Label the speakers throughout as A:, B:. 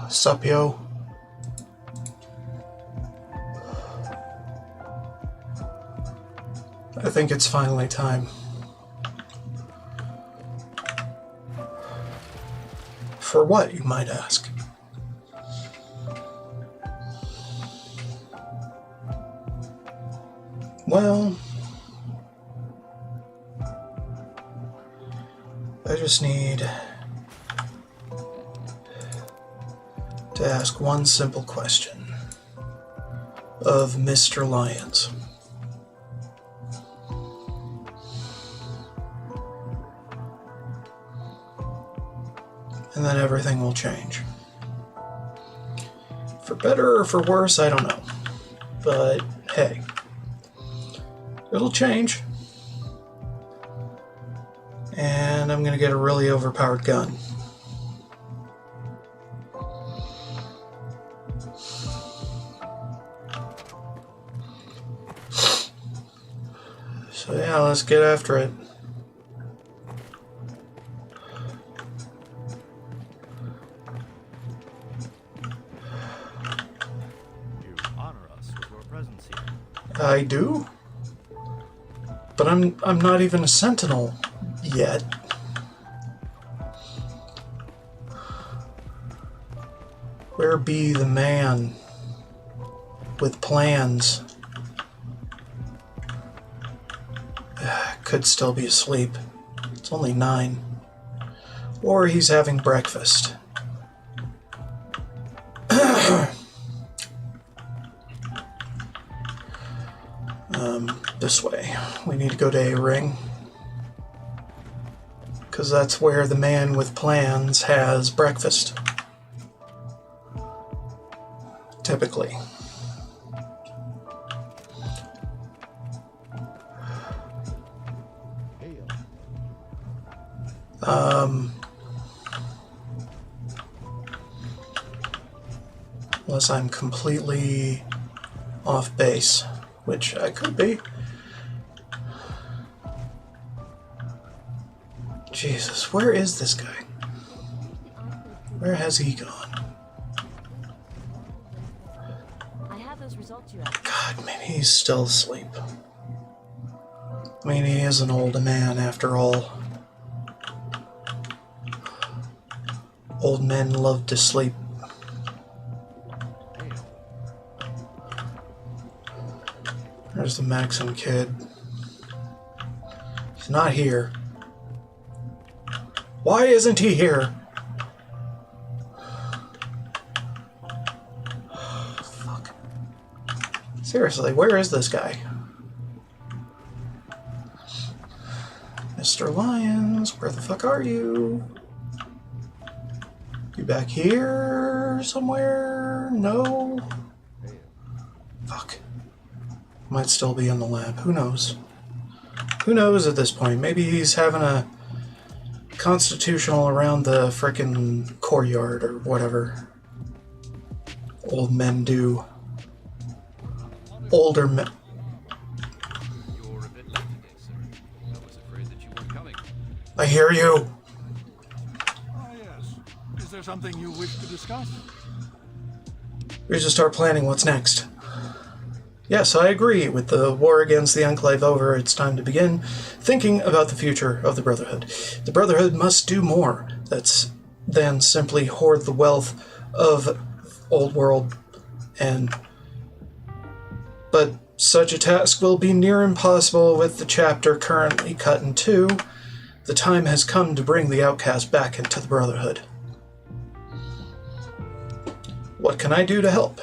A: Sup, yo? I think it's finally time. For what, you might ask? Well, I just need to ask one simple question of Mr. Lyons. And then everything will change. For better or for worse, I don't know. But hey, it'll change. And I'm gonna get a really overpowered gun. So yeah, let's get after it.
B: You honor us with your presence here.
A: I do? But I'm not even a sentinel yet. Where be the man with plans? Could still be asleep. It's only 9. Or he's having breakfast. This way. We need to go to a ring. Because that's where the man with plans has breakfast. Typically. Unless I'm completely off base, which I could be. Jesus, where is this guy? Where has he gone?
C: I have those results you asked.
A: God, maybe he's still asleep. I mean, he is an old man after all. Old men love to sleep. There's the Maxim kid. He's not here. Why isn't he here? Fuck. Seriously, where is this guy? Mr. Lyons, where the fuck are you? You back here somewhere? No? Fuck. Might still be in the lab. Who knows? Who knows at this point? Maybe he's having a constitutional around the frickin' courtyard or whatever old men do. Older men.
D: You're a bit late today, sir. I was afraid that you weren't coming.
A: I hear you.
E: Ah, yes. Is there something you wish to discuss?
A: We should start planning what's next. Yes, I agree. With the war against the Enclave over, it's time to begin thinking about the future of the Brotherhood. The Brotherhood must do more than simply hoard the wealth of Old World, but such a task will be near impossible with the chapter currently cut in 2. The time has come to bring the outcast back into the Brotherhood. What can I do to help?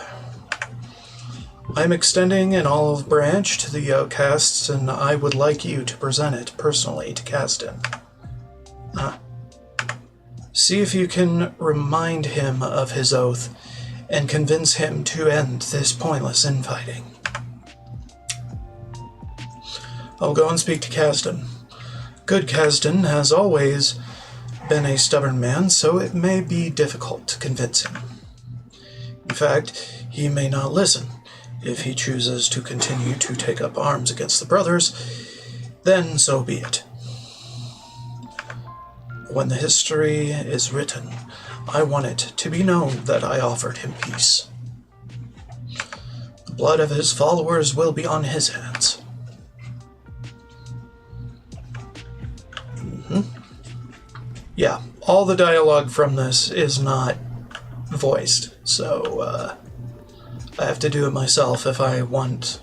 A: I'm extending an olive branch to the outcasts, and I would like you to present it personally to Kasdan. See if you can remind him of his oath and convince him to end this pointless infighting. I'll go and speak to Kasdan. Good Kasdan has always been a stubborn man, so it may be difficult to convince him. In fact, he may not listen. If he chooses to continue to take up arms against the brothers, then so be it. When the history is written, I want it to be known that I offered him peace. The blood of his followers will be on his hands. Yeah, all the dialogue from this is not voiced, so I have to do it myself if I want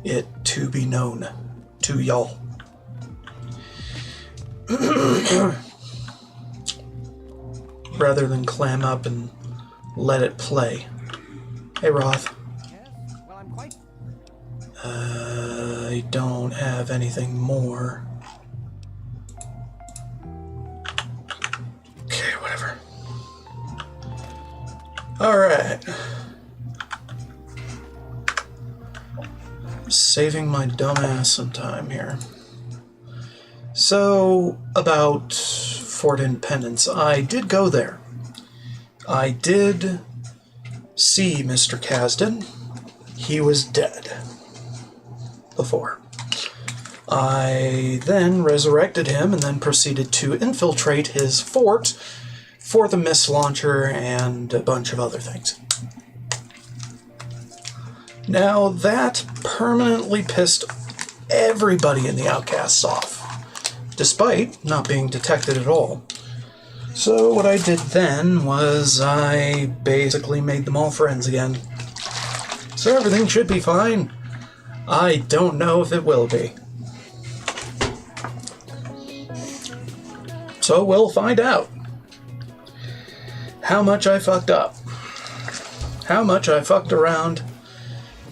A: it to be known to y'all. Rather than clam up and let it play. Hey, Roth. I don't have anything more. Okay, whatever. Alright. Saving my dumbass some time here. So, about Fort Independence. I did go there. I did see Mr. Kasdan. He was dead before. I then resurrected him and then proceeded to infiltrate his fort for the missile launcher and a bunch of other things. Now that permanently pissed everybody in the Outcasts off, despite not being detected at all. So what I did then was I basically made them all friends again. So everything should be fine. I don't know if it will be. So we'll find out how much I fucked up, how much I fucked around,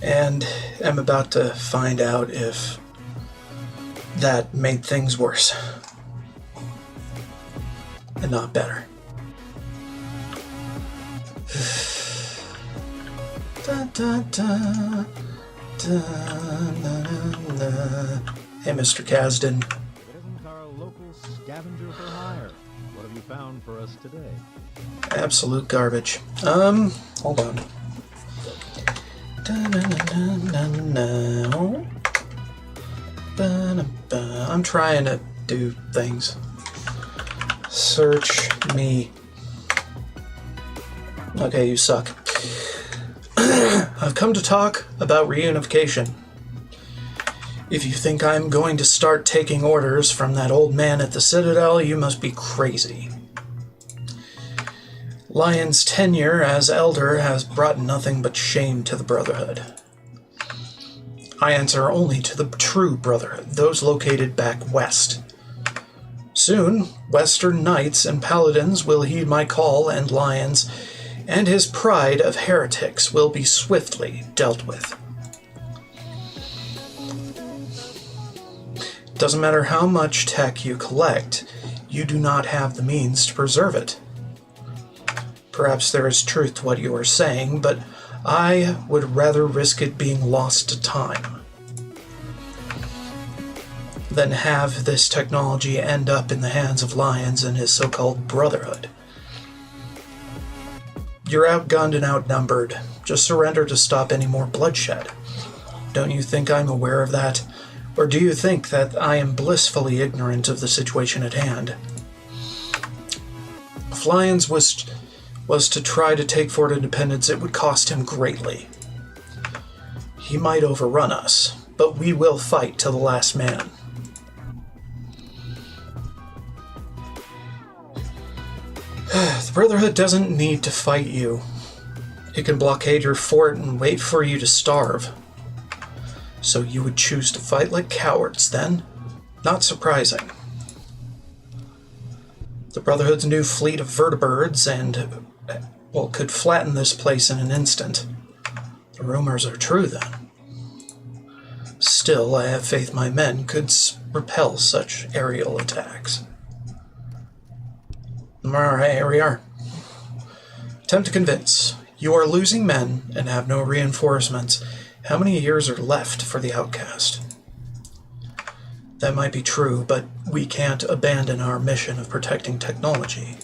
A: and am about to find out if that made things worse and not better. Da, da, da, da, na, na. Hey, Mr. Kasdan.
B: Isn't our local scavenger for hire? What have you found for us today?
A: Absolute garbage. Hold on. I'm trying to do things. Search me. Okay, you suck. I've come to talk about reunification. If you think I'm going to start taking orders from that old man at the Citadel, you must be crazy. Lion's tenure as elder has brought nothing but shame to the Brotherhood. I answer only to the true Brotherhood, those located back west. Soon, Western Knights and Paladins will heed my call, and Lions and his pride of heretics will be swiftly dealt with. Doesn't matter how much tech you collect, you do not have the means to preserve it. Perhaps there is truth to what you are saying, but I would rather risk it being lost to time than have this technology end up in the hands of Lions and his so-called Brotherhood. You're outgunned and outnumbered. Just surrender to stop any more bloodshed. Don't you think I'm aware of that? Or do you think that I am blissfully ignorant of the situation at hand? If Lions was to try to take Fort Independence, it would cost him greatly. He might overrun us, but we will fight to the last man. The Brotherhood doesn't need to fight you. It can blockade your fort and wait for you to starve. So you would choose to fight like cowards, then? Not surprising. The Brotherhood's new fleet of vertibirds could flatten this place in an instant. The rumors are true, then. Still, I have faith my men could repel such aerial attacks. Alright, here we are. Attempt to convince. You are losing men and have no reinforcements. How many years are left for the Outcast? That might be true, but we can't abandon our mission of protecting technology.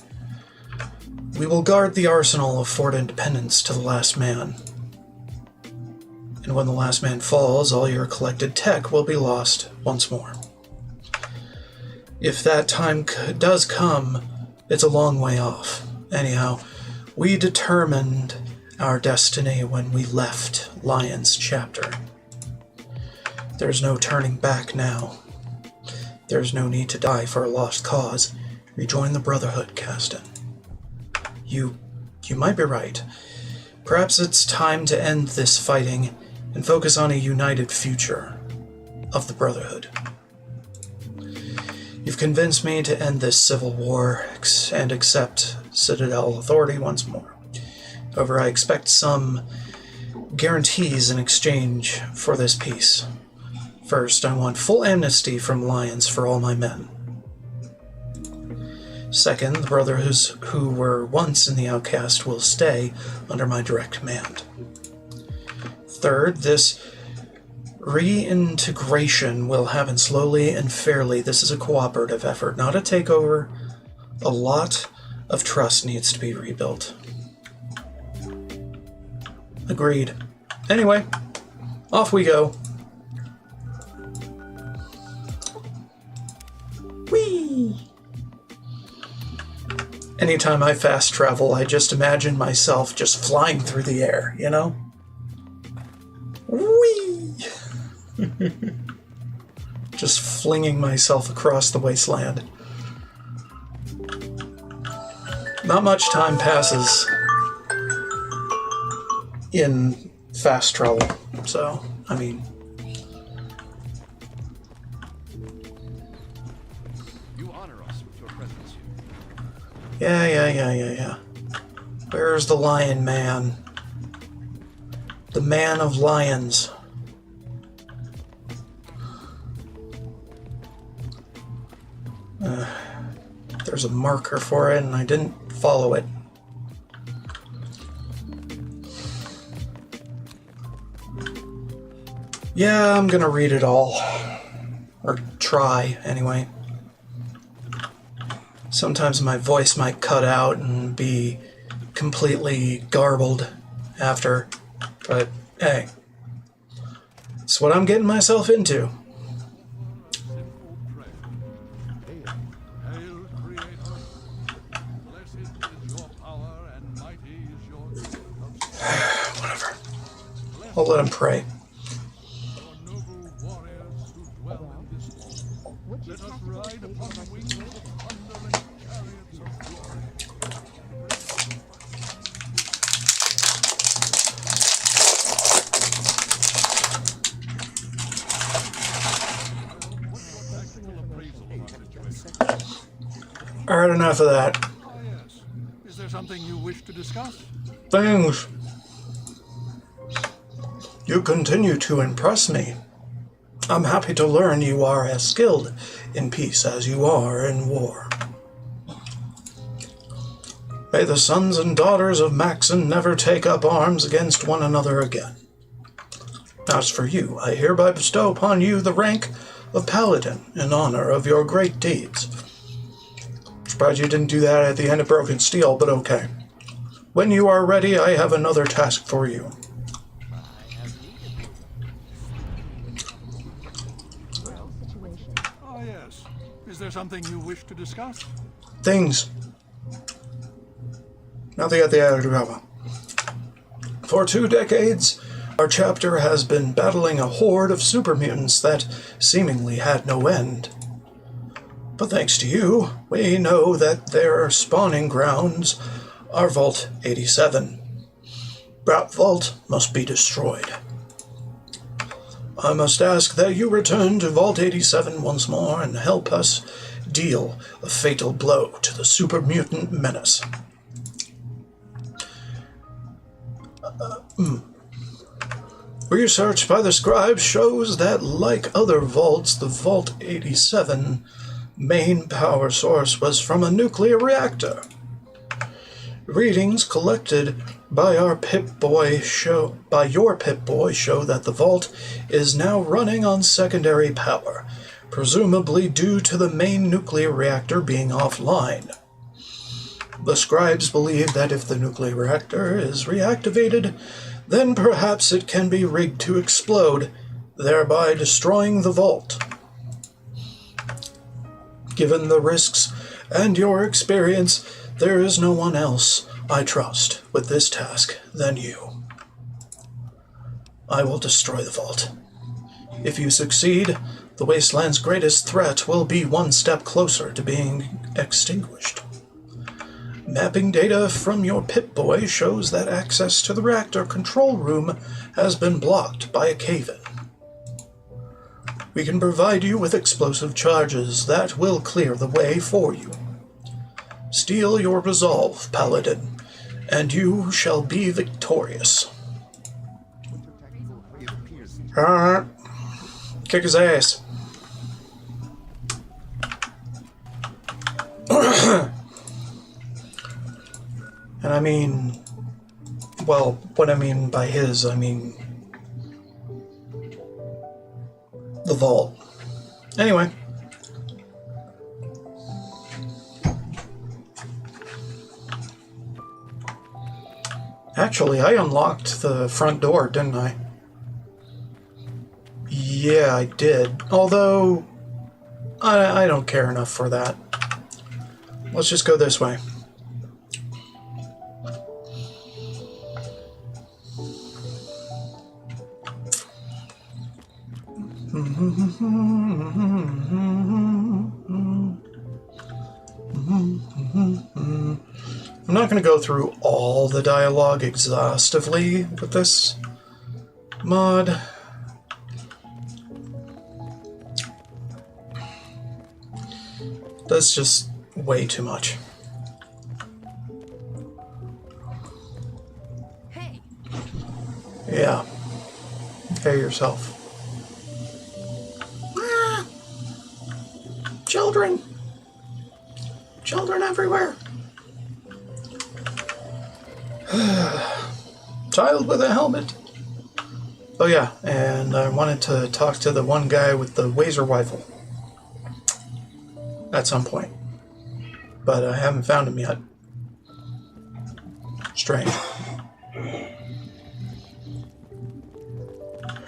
A: We will guard the arsenal of Fort Independence to the last man. And when the last man falls, all your collected tech will be lost once more. If that time does come, it's a long way off. Anyhow, we determined our destiny when we left Lion's chapter. There's no turning back now. There's no need to die for a lost cause. Rejoin the Brotherhood, Caston. You might be right. Perhaps it's time to end this fighting and focus on a united future of the Brotherhood. You've convinced me to end this civil war and accept Citadel authority once more. However, I expect some guarantees in exchange for this peace. First, I want full amnesty from Lions for all my men. Second, the brothers who were once in the Outcast will stay under my direct command. Third, this reintegration will happen slowly and fairly. This is a cooperative effort, not a takeover. A lot of trust needs to be rebuilt. Agreed. Anyway, off we go. Whee! Anytime I fast travel, I just imagine myself just flying through the air, you know? Whee! Just flinging myself across the wasteland. Not much time passes in fast travel, so, I mean...
D: You honor us with your presence here.
A: Yeah. Where's the Lion Man? The Man of Lions. There's a marker for it, and I didn't follow it. Yeah, I'm gonna read it all. Or try, anyway. Sometimes my voice might cut out and be completely garbled after, but hey, it's what I'm getting myself into.
E: Hail, Creator. Blessed is your power and mighty is your kingdom.
A: Whatever. I'll let him pray.
E: Your noble warriors who dwell in this hall. Let us ride upon the wings of thunder and chariots of glory.
A: Alright, enough of that.
E: Ah, yes. Is there something you wish to discuss?
A: Things. You continue to impress me. I'm happy to learn you are as skilled in peace as you are in war. May the sons and daughters of Maxon never take up arms against one another again. As for you, I hereby bestow upon you the rank of Paladin in honor of your great deeds. Surprised you didn't do that at the end of Broken Steel, but okay. When you are ready, I have another task for you.
E: Ah, yes. Is there something you wish to discuss?
A: Things. Nothing at the end. For 2 decades, our chapter has been battling a horde of super mutants that seemingly had no end. But thanks to you, we know that their spawning grounds are Vault 87. That vault must be destroyed. I must ask that you return to Vault 87 once more and help us deal a fatal blow to the super mutant menace. Research by the scribes shows that, like other vaults, the Vault 87 main power source was from a nuclear reactor. Readings collected by your Pip-Boy show that the vault is now running on secondary power, presumably due to the main nuclear reactor being offline. The scribes believe that if the nuclear reactor is reactivated, then perhaps it can be rigged to explode, thereby destroying the vault. Given the risks and your experience, There is no one else I trust with this task than you. I will destroy the vault. If you succeed, the Wasteland's greatest threat will be one step closer to being extinguished. Mapping data from your Pip-Boy shows that access to the reactor control room has been blocked by a cave-in. We can provide you with explosive charges that will clear the way for you. Steel your resolve, Paladin, and you shall be victorious. Alright. Kick his ass. And I mean, well, what I mean by his, I mean the vault. Anyway. Actually, I unlocked the front door, didn't I? Yeah, I did. Although, I don't care enough for that. Let's just go this way. I'm not going to go through all the dialogue exhaustively with this mod. That's just way too much.
C: Hey.
A: Yeah. Hey yourself. Children! Children everywhere! Child with a helmet. Oh yeah, and I wanted to talk to the one guy with the laser rifle. At some point. But I haven't found him yet. Strange.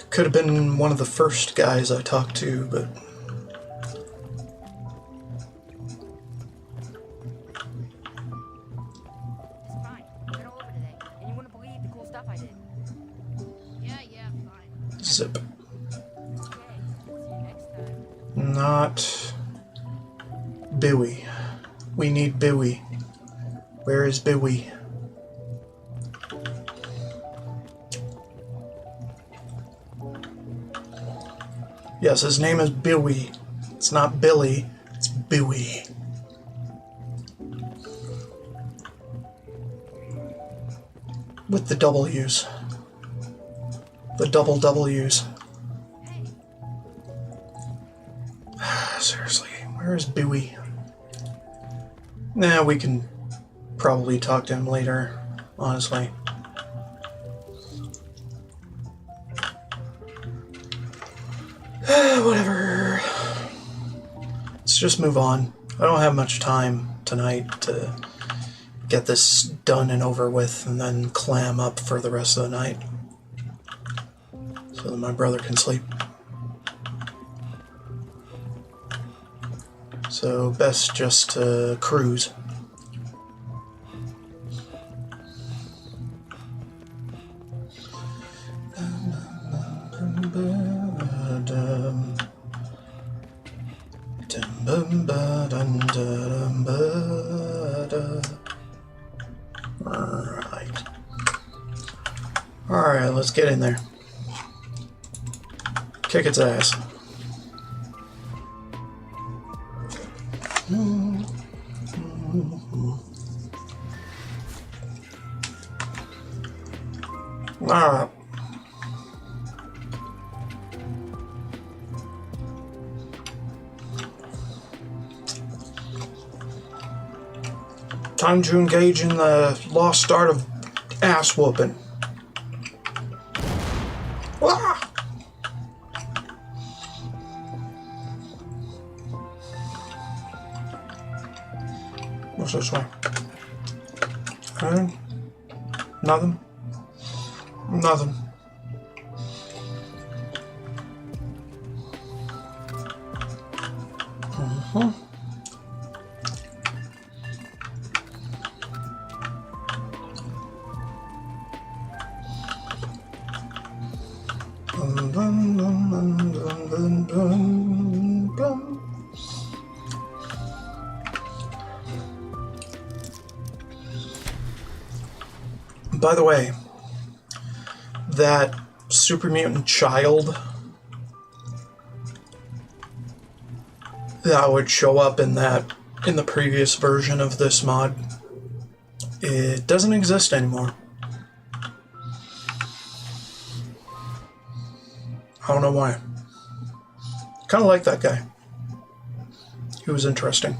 A: Could have been one of the first guys I talked to, but...
C: It's fine. I've been all over today, and you wouldn't believe the cool stuff I did. Yeah, fine.
A: Zip.
C: Okay. See you next time.
A: Not... Bowie. We need Bowie. Where is Bowie? Yes, his name is Bowie. It's not Billy, it's Bowie. With the W's. The double W's. Seriously, where is Bowie? Nah, we can probably talk to him later, honestly. Whatever. Let's just move on. I don't have much time tonight to get this done and over with and then clam up for the rest of the night so that my brother can sleep. So best just to cruise. Alright, let's get in there. Kick its ass. Alright. Time to engage in the lost art of ass whooping. Ah! What's this way? Anything? Nothing? Nothing. By the way, that super mutant child that would show up in the previous version of this mod, it doesn't exist anymore. I don't know why. Kind of like that guy. He was interesting.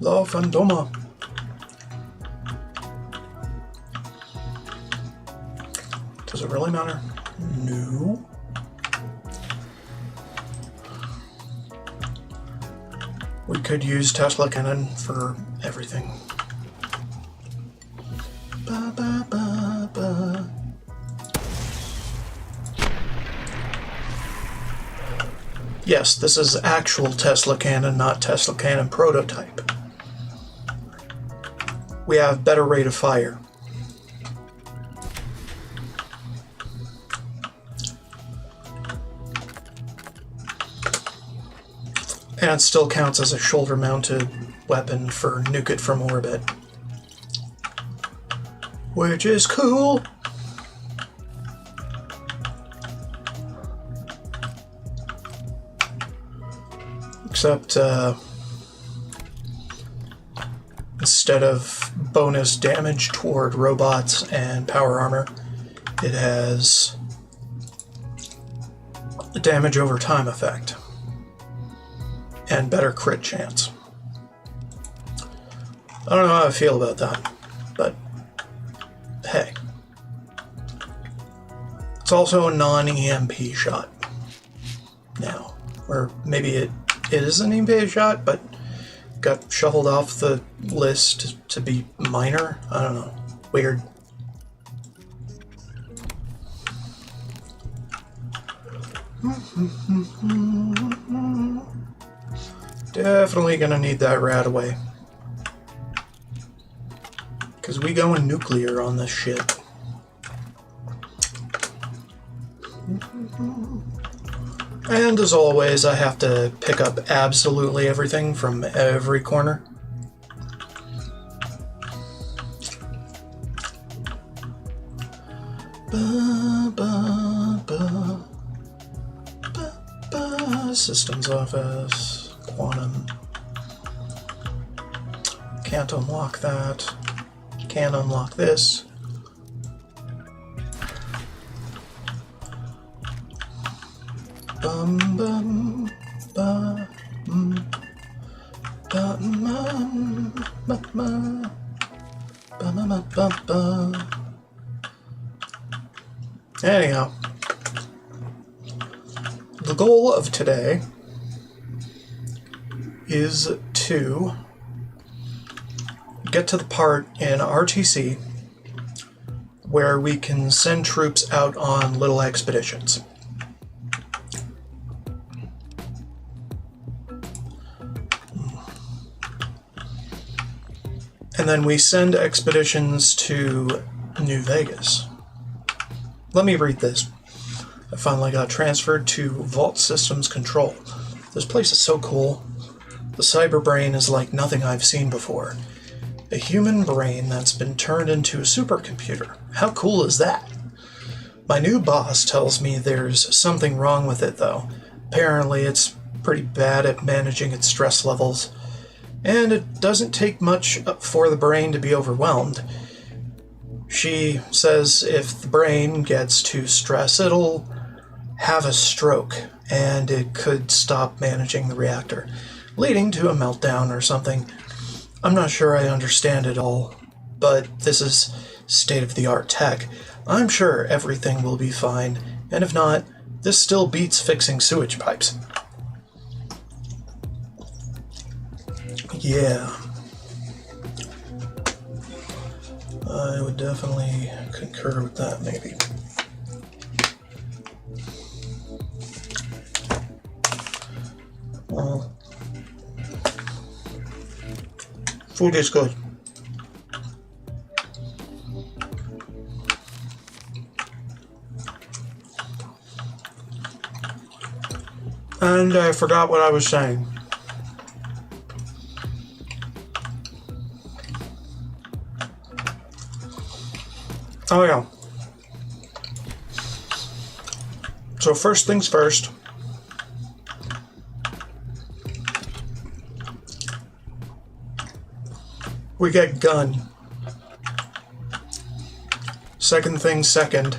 A: La Fandoma. Does it really matter? No. We could use Tesla cannon for everything. Ba, ba, ba, ba. Yes, this is actual Tesla cannon, not Tesla cannon prototype. We have better rate of fire. And it still counts as a shoulder-mounted weapon for nuke it from orbit. Which is cool! Except, instead of bonus damage toward robots and power armor, it has a damage over time effect and better crit chance. I don't know how I feel about that, but hey. It's also a non-EMP shot now, or maybe it is an EMP shot, but got shuffled off the list to be minor. I don't know. Weird. Definitely gonna need that rad away. Because we going nuclear on this shit. And as always, I have to pick up absolutely everything from every corner. Ba, ba, ba, ba, ba. Systems office, quantum. Can't unlock that. Can't unlock this. Bum bum ba ba ba ba ba ba. Anyhow, the goal of today is to get to the part in RTC where we can send troops out on little expeditions. And then we send expeditions to New Vegas. Let me read this. I finally got transferred to Vault Systems Control. This place is so cool. The cyber brain is like nothing I've seen before. A human brain that's been turned into a supercomputer. How cool is that? My new boss tells me there's something wrong with it, though. Apparently it's pretty bad at managing its stress levels. And it doesn't take much for the brain to be overwhelmed. She says if the brain gets too stressed, it'll have a stroke, and it could stop managing the reactor, leading to a meltdown or something. I'm not sure I understand it all, but this is state-of-the-art tech. I'm sure everything will be fine, and if not, this still beats fixing sewage pipes. Yeah. I would definitely concur with that, maybe. Well, food is good. And I forgot what I was saying. Oh yeah. So first things first. We get gun. Second thing second.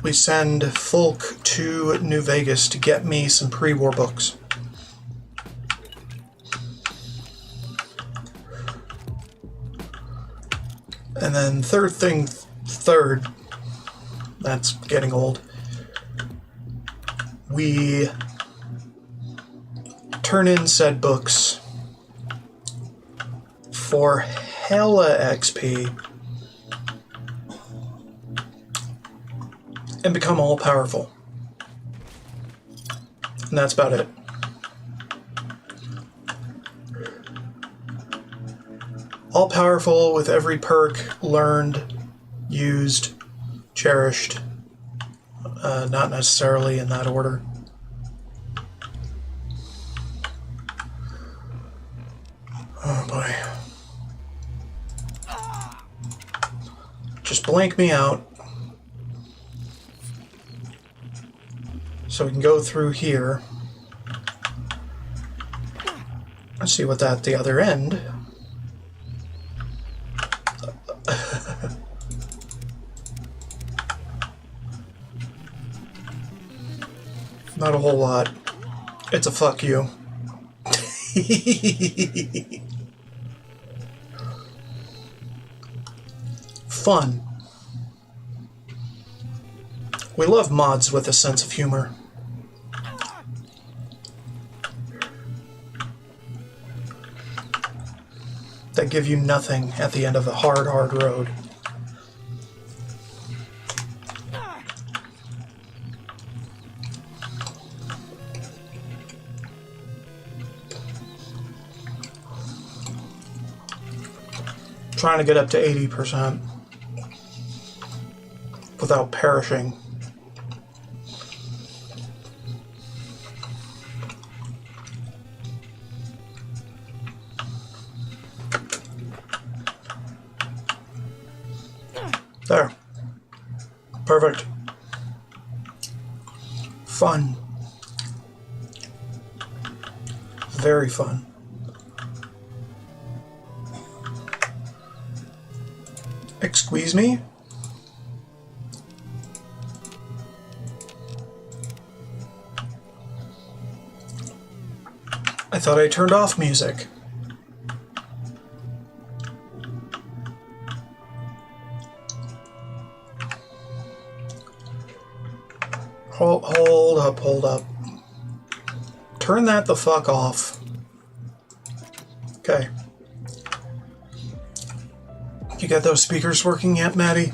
A: We send Folk to New Vegas to get me some pre-war books. And then third, that's getting old, we turn in said books for hella XP and become all powerful. And that's about it. All powerful with every perk learned, used, cherished. Not necessarily in that order. Oh boy. Just blank me out. So we can go through here. Let's see what's at the other end. Not a whole lot. It's a fuck you. Fun. We love mods with a sense of humor. That give you nothing at the end of a hard road. Trying to get up to 80% without perishing. There. Perfect. Fun. Very fun. Excuse me? I thought I turned off music. Hold up. Turn that the fuck off. Okay. You got those speakers working yet, Maddie?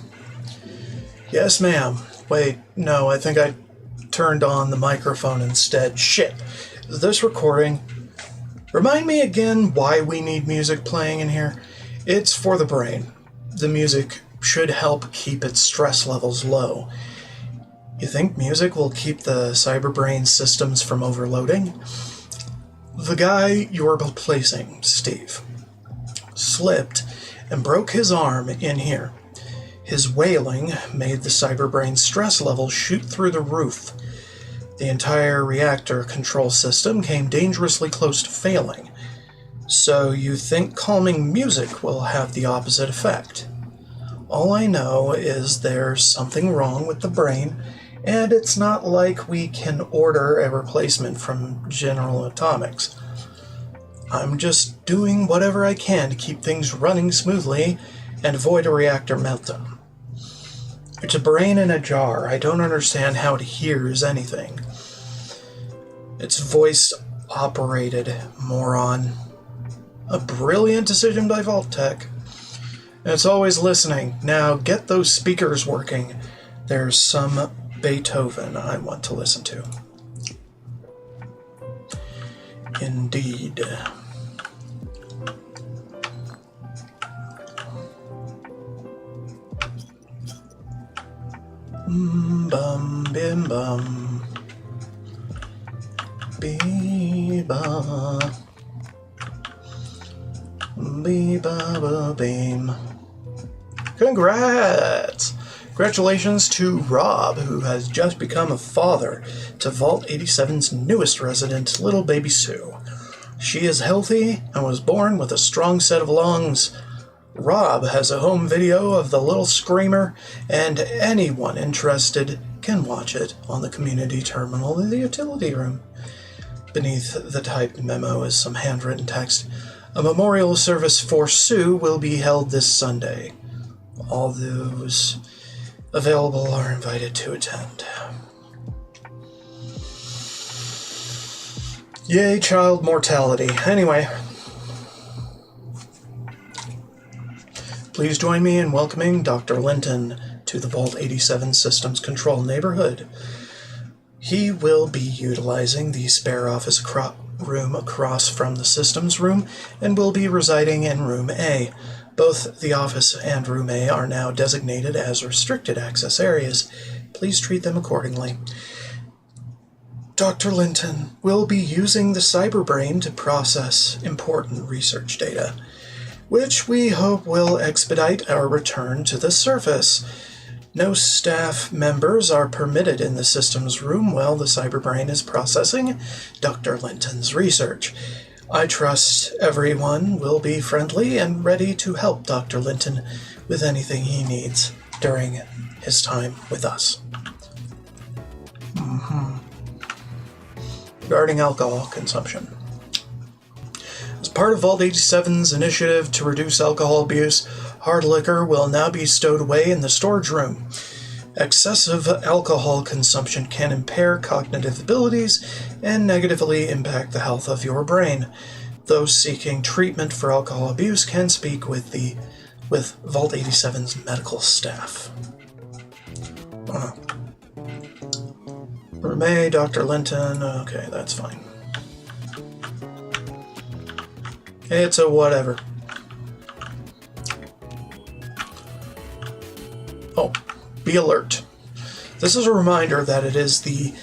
A: Yes, ma'am. Wait, no, I think I turned on the microphone instead. Shit. Is this recording? Remind me again why we need music playing in here. It's for the brain. The music should help keep its stress levels low. You think music will keep the cyberbrain systems from overloading? The guy you're replacing, Steve, slipped and broke his arm in here. His wailing made the cyberbrain stress levels shoot through the roof. The entire reactor control system came dangerously close to failing. So you think calming music will have the opposite effect? All I know is there's something wrong with the brain, and it's not like we can order a replacement from General Atomics. I'm just doing whatever I can to keep things running smoothly and avoid a reactor meltdown. It's a brain in a jar. I don't understand how it hears anything. It's voice-operated, moron. A brilliant decision by Vault-Tech. And it's always listening. Now get those speakers working. There's some Beethoven I want to listen to. Indeed. Bum bim bum. Bee-ba. Bee-ba-ba-beam. Congrats! Congratulations to Rob, who has just become a father to Vault 87's newest resident, little baby Sue. She is healthy and was born with a strong set of lungs. Rob has a home video of the little screamer, and anyone interested can watch it on the community terminal in the utility room. Beneath the typed memo is some handwritten text. A memorial service for Sue will be held this Sunday. All those available are invited to attend. Yay, child mortality. Anyway, please join me in welcoming Dr. Linton to the Vault 87 Systems Control neighborhood. He will be utilizing the spare office room across from the systems room and will be residing in Room A. Both the office and Room A are now designated as restricted access areas. Please treat them accordingly. Dr. Linton will be using the cyberbrain to process important research data, which we hope will expedite our return to the surface. No staff members are permitted in the systems room while the cyberbrain is processing Dr. Linton's research. I trust everyone will be friendly and ready to help Dr. Linton with anything he needs during his time with us. Regarding alcohol consumption. As part of Vault 87's initiative to reduce alcohol abuse, hard liquor will now be stowed away in the storage room. Excessive alcohol consumption can impair cognitive abilities and negatively impact the health of your brain. Those seeking treatment for alcohol abuse can speak with Vault 87's medical staff. Room A, Dr. Linton, okay, that's fine. It's a whatever. Oh, be alert. This is a reminder that it is the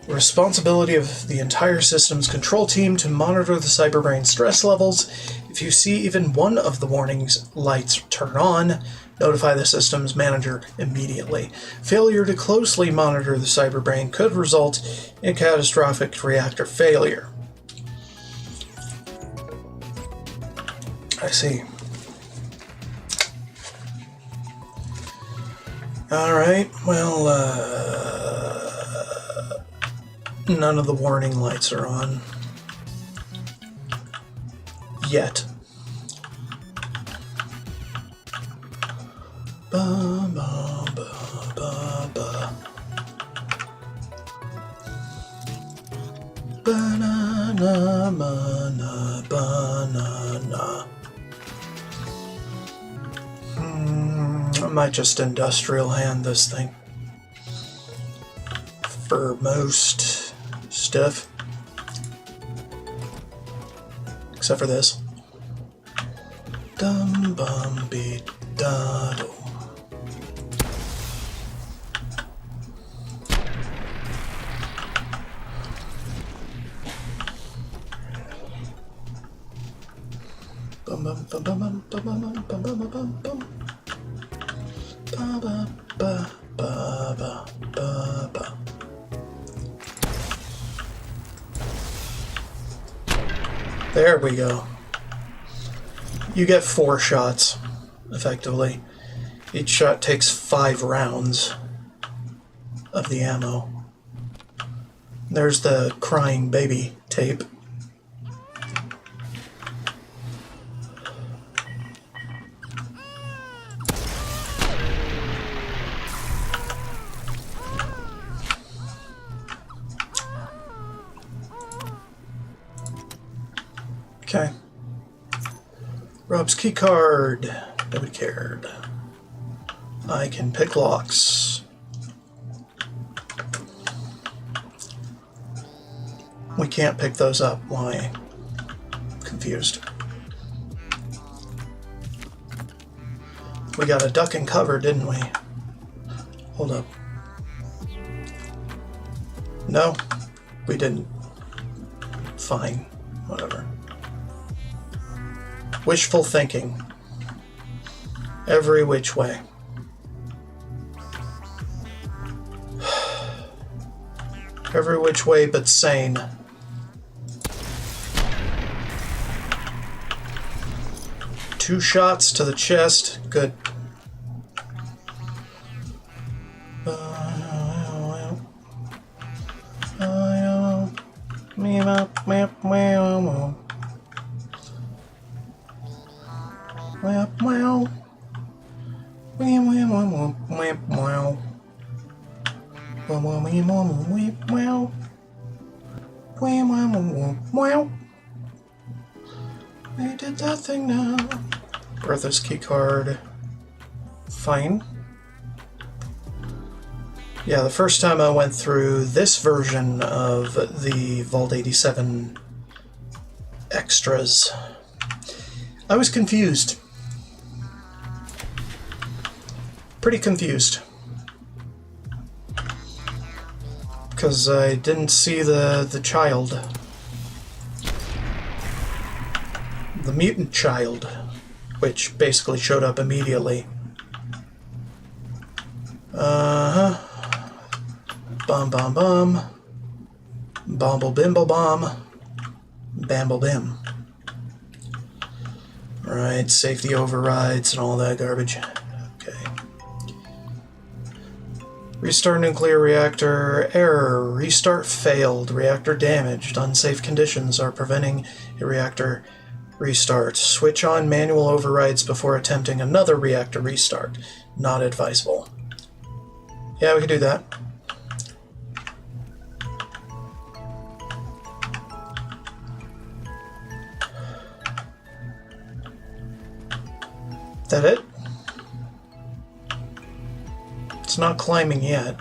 A: responsibility of the entire systems control team to monitor the cyberbrain stress levels. If you see even one of the warnings lights turn on, notify the systems manager immediately. Failure to closely monitor the cyberbrain could result in catastrophic reactor failure. I see. Alright, well, none of the warning lights are on. Yet. Ba, ba, ba, ba, ba. Banana, mana, banana. I might just industrial hand this thing for most stuff, except for this. Dum bum be da do. Bum bum bum bum bum bum bum bum bum bum bum. Ba ba ba ba ba ba ba. There we go. You get 4 shots, effectively. Each shot takes 5 rounds of the ammo. There's the crying baby tape. Okay. Rob's key card. Nobody cared. I can pick locks. We can't pick those up. Why? Confused. We got a duck and cover, didn't we? Hold up. No, we didn't. fine. Whatever. Wishful thinking. Every which way. Every which way but sane. Two shots to the chest. Good. We did that thing now. Bertha's keycard. Fine. Yeah, the first time I went through this version of the Vault 87 extras, I was confused. Pretty confused. Because I didn't see the child. The mutant child, which basically showed up immediately. Uh-huh. Bum bum bum. Bomble bimble bomb. Bamble bim. Right, safety overrides and all that garbage. Okay. Restart nuclear reactor. Error. Restart failed. Reactor damaged. Unsafe conditions are preventing a reactor restart. Switch on manual overrides before attempting another reactor restart. Not advisable. Yeah, we can do that. That it? It's not climbing yet.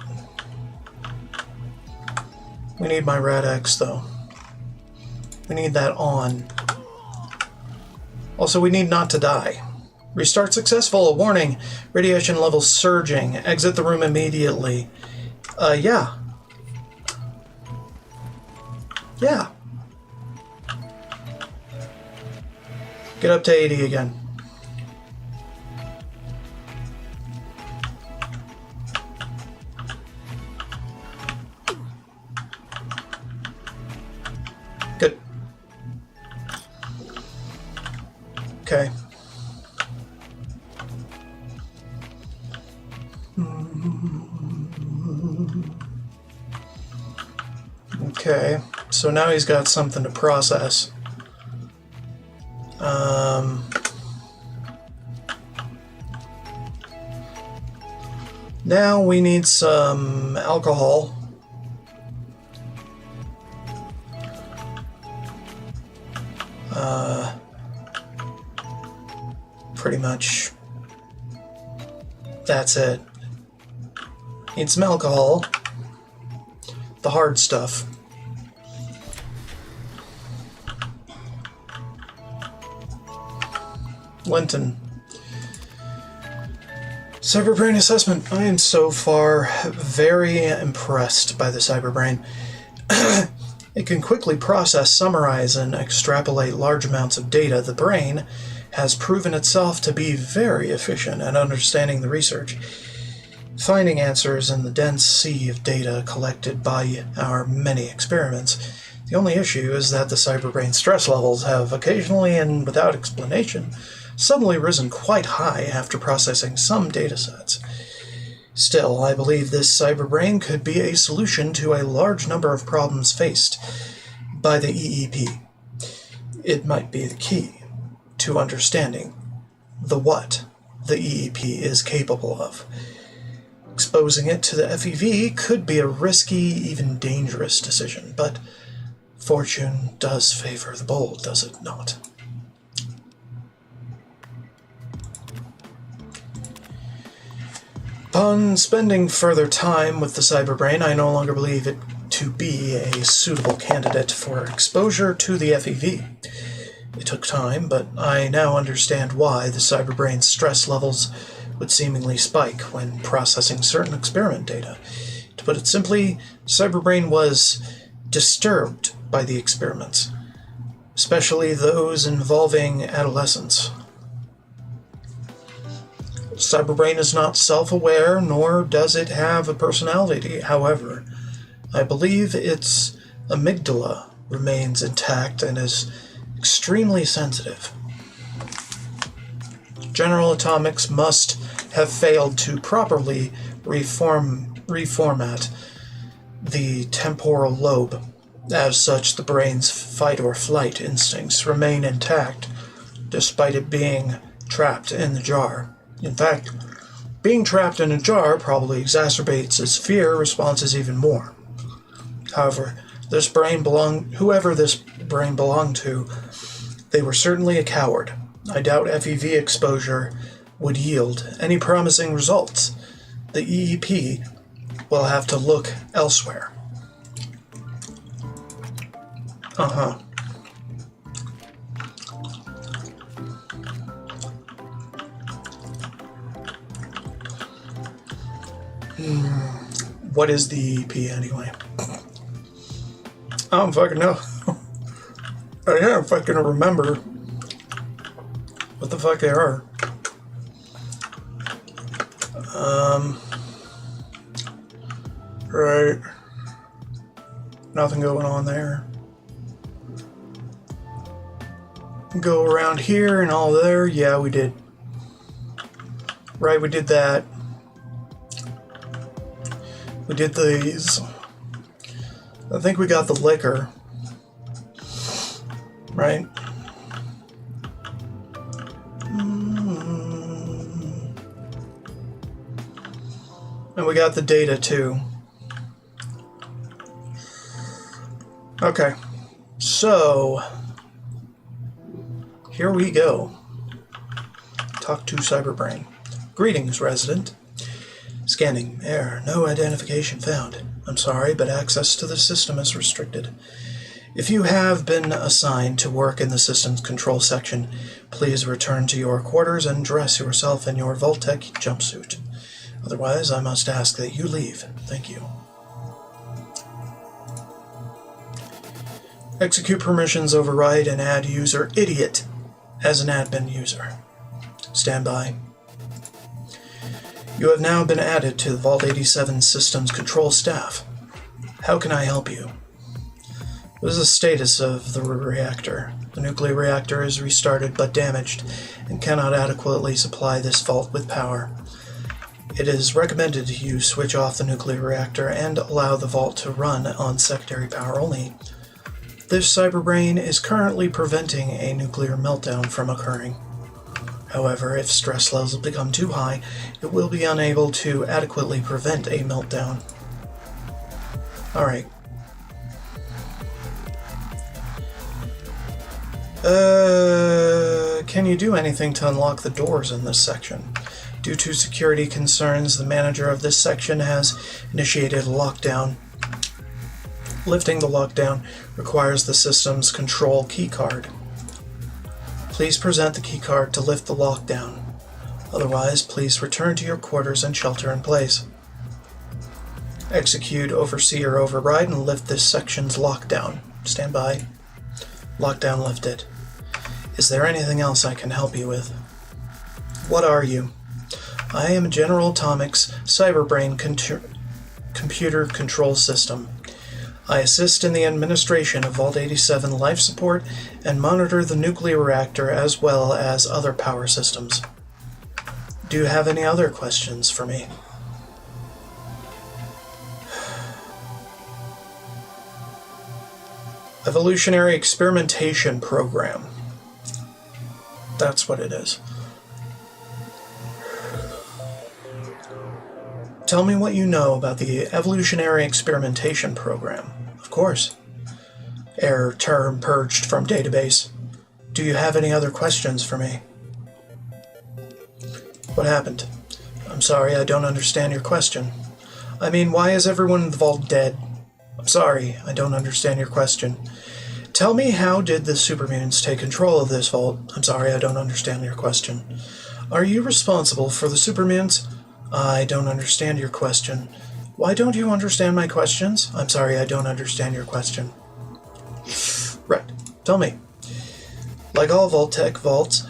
A: We need my Rad-X though. We need that on. Also, we need not to die. Restart successful. A warning. Radiation levels surging. Exit the room immediately. Yeah. Yeah. Get up to 80 again. Good. Okay. Okay, so now he's got something to process. Now we need some alcohol. Pretty much that's it. Need some alcohol. The hard stuff. Linton. Cyberbrain assessment. I am so far very impressed by the Cyberbrain. It can quickly process, summarize, and extrapolate large amounts of data. The brain has proven itself to be very efficient at understanding the research, finding answers in the dense sea of data collected by our many experiments. The only issue is that the Cyberbrain stress levels have occasionally and without explanation suddenly risen quite high after processing some datasets. Still, I believe this Cyberbrain could be a solution to a large number of problems faced by the EEP. It might be the key to understanding the what the EEP is capable of. Exposing it to the FEV could be a risky, even dangerous decision, but fortune does favor the bold, does it not? Upon spending further time with the Cyberbrain, I no longer believe it to be a suitable candidate for exposure to the FEV. It took time, but I now understand why the Cyberbrain's stress levels would seemingly spike when processing certain experiment data. To put it simply, Cyberbrain was disturbed by the experiments. especially those involving adolescents. Cyberbrain is not self-aware, nor does it have a personality. However, I believe its amygdala remains intact and is extremely sensitive. General Atomics must have failed to properly reformat the temporal lobe. As such, the brain's fight-or-flight instincts remain intact, despite it being trapped in the jar. In fact, being trapped in a jar probably exacerbates its fear responses even more. However, whoever this brain belonged to, they were certainly a coward. I doubt FEV exposure would yield any promising results. The EEP will have to look elsewhere. What is the EEP anyway? I don't fucking know. I can't fucking remember what the fuck they are. Right. Nothing going on there. Go around here and all there. Yeah, we did. Right, we did that. We did these. I think we got the liquor. Right? And we got the data too. Okay. So, here we go. Talk to Cyberbrain. Greetings, resident. Scanning. Error. No identification found. I'm sorry, but access to the system is restricted. If you have been assigned to work in the system's control section, please return to your quarters and dress yourself in your Vortex jumpsuit. Otherwise, I must ask that you leave. Thank you. Execute permissions, override, and add user idiot as an admin user. Stand by. You have now been added to the Vault 87 Systems Control staff. How can I help you? What is the status of the reactor? The nuclear reactor is restarted but damaged and cannot adequately supply this vault with power. It is recommended you switch off the nuclear reactor and allow the vault to run on secondary power only. This cyberbrain is currently preventing a nuclear meltdown from occurring. However, if stress levels become too high, it will be unable to adequately prevent a meltdown. Alright. Can you do anything to unlock the doors in this section? Due to security concerns, the manager of this section has initiated a lockdown. Lifting the lockdown requires the system's control keycard. Please present the keycard to lift the lockdown. Otherwise, please return to your quarters and shelter in place. Execute Overseer Override and lift this section's lockdown. Stand by. Lockdown lifted. Is there anything else I can help you with? What are you? I am General Atomics Cyberbrain Computer Control System. I assist in the administration of Vault 87 life support and monitor the nuclear reactor as well as other power systems. Do you have any other questions for me? Evolutionary Experimentation Program. That's what it is. Tell me what you know about the Evolutionary Experimentation Program. Of course. Error term purged from database. Do you have any other questions for me? What happened? I'm sorry, I don't understand your question. I mean, why is everyone in the vault dead? I'm sorry, I don't understand your question. Tell me, how did the supermutants take control of this vault? I'm sorry, I don't understand your question. Are you responsible for the supermutants? I don't understand your question. Why don't you understand my questions? I'm sorry, I don't understand your question. Right. Tell me, Like all Vault-Tec vaults,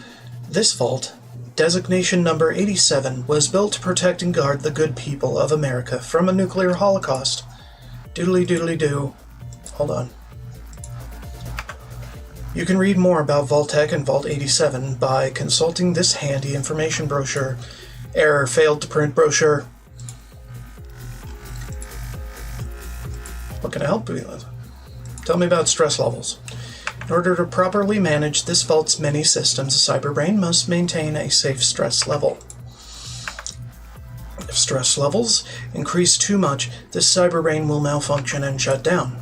A: this vault, designation number 87, was built to protect and guard the good people of America from a nuclear holocaust. Doodly doodly doo. Hold on. You can read more about Vault-Tec and Vault 87 by consulting this handy information brochure. Error, failed to print brochure. What can I help you with? Tell me about stress levels. In order to properly manage this vault's many systems, a cyberbrain must maintain a safe stress level. If stress levels increase too much, this cyberbrain will malfunction and shut down.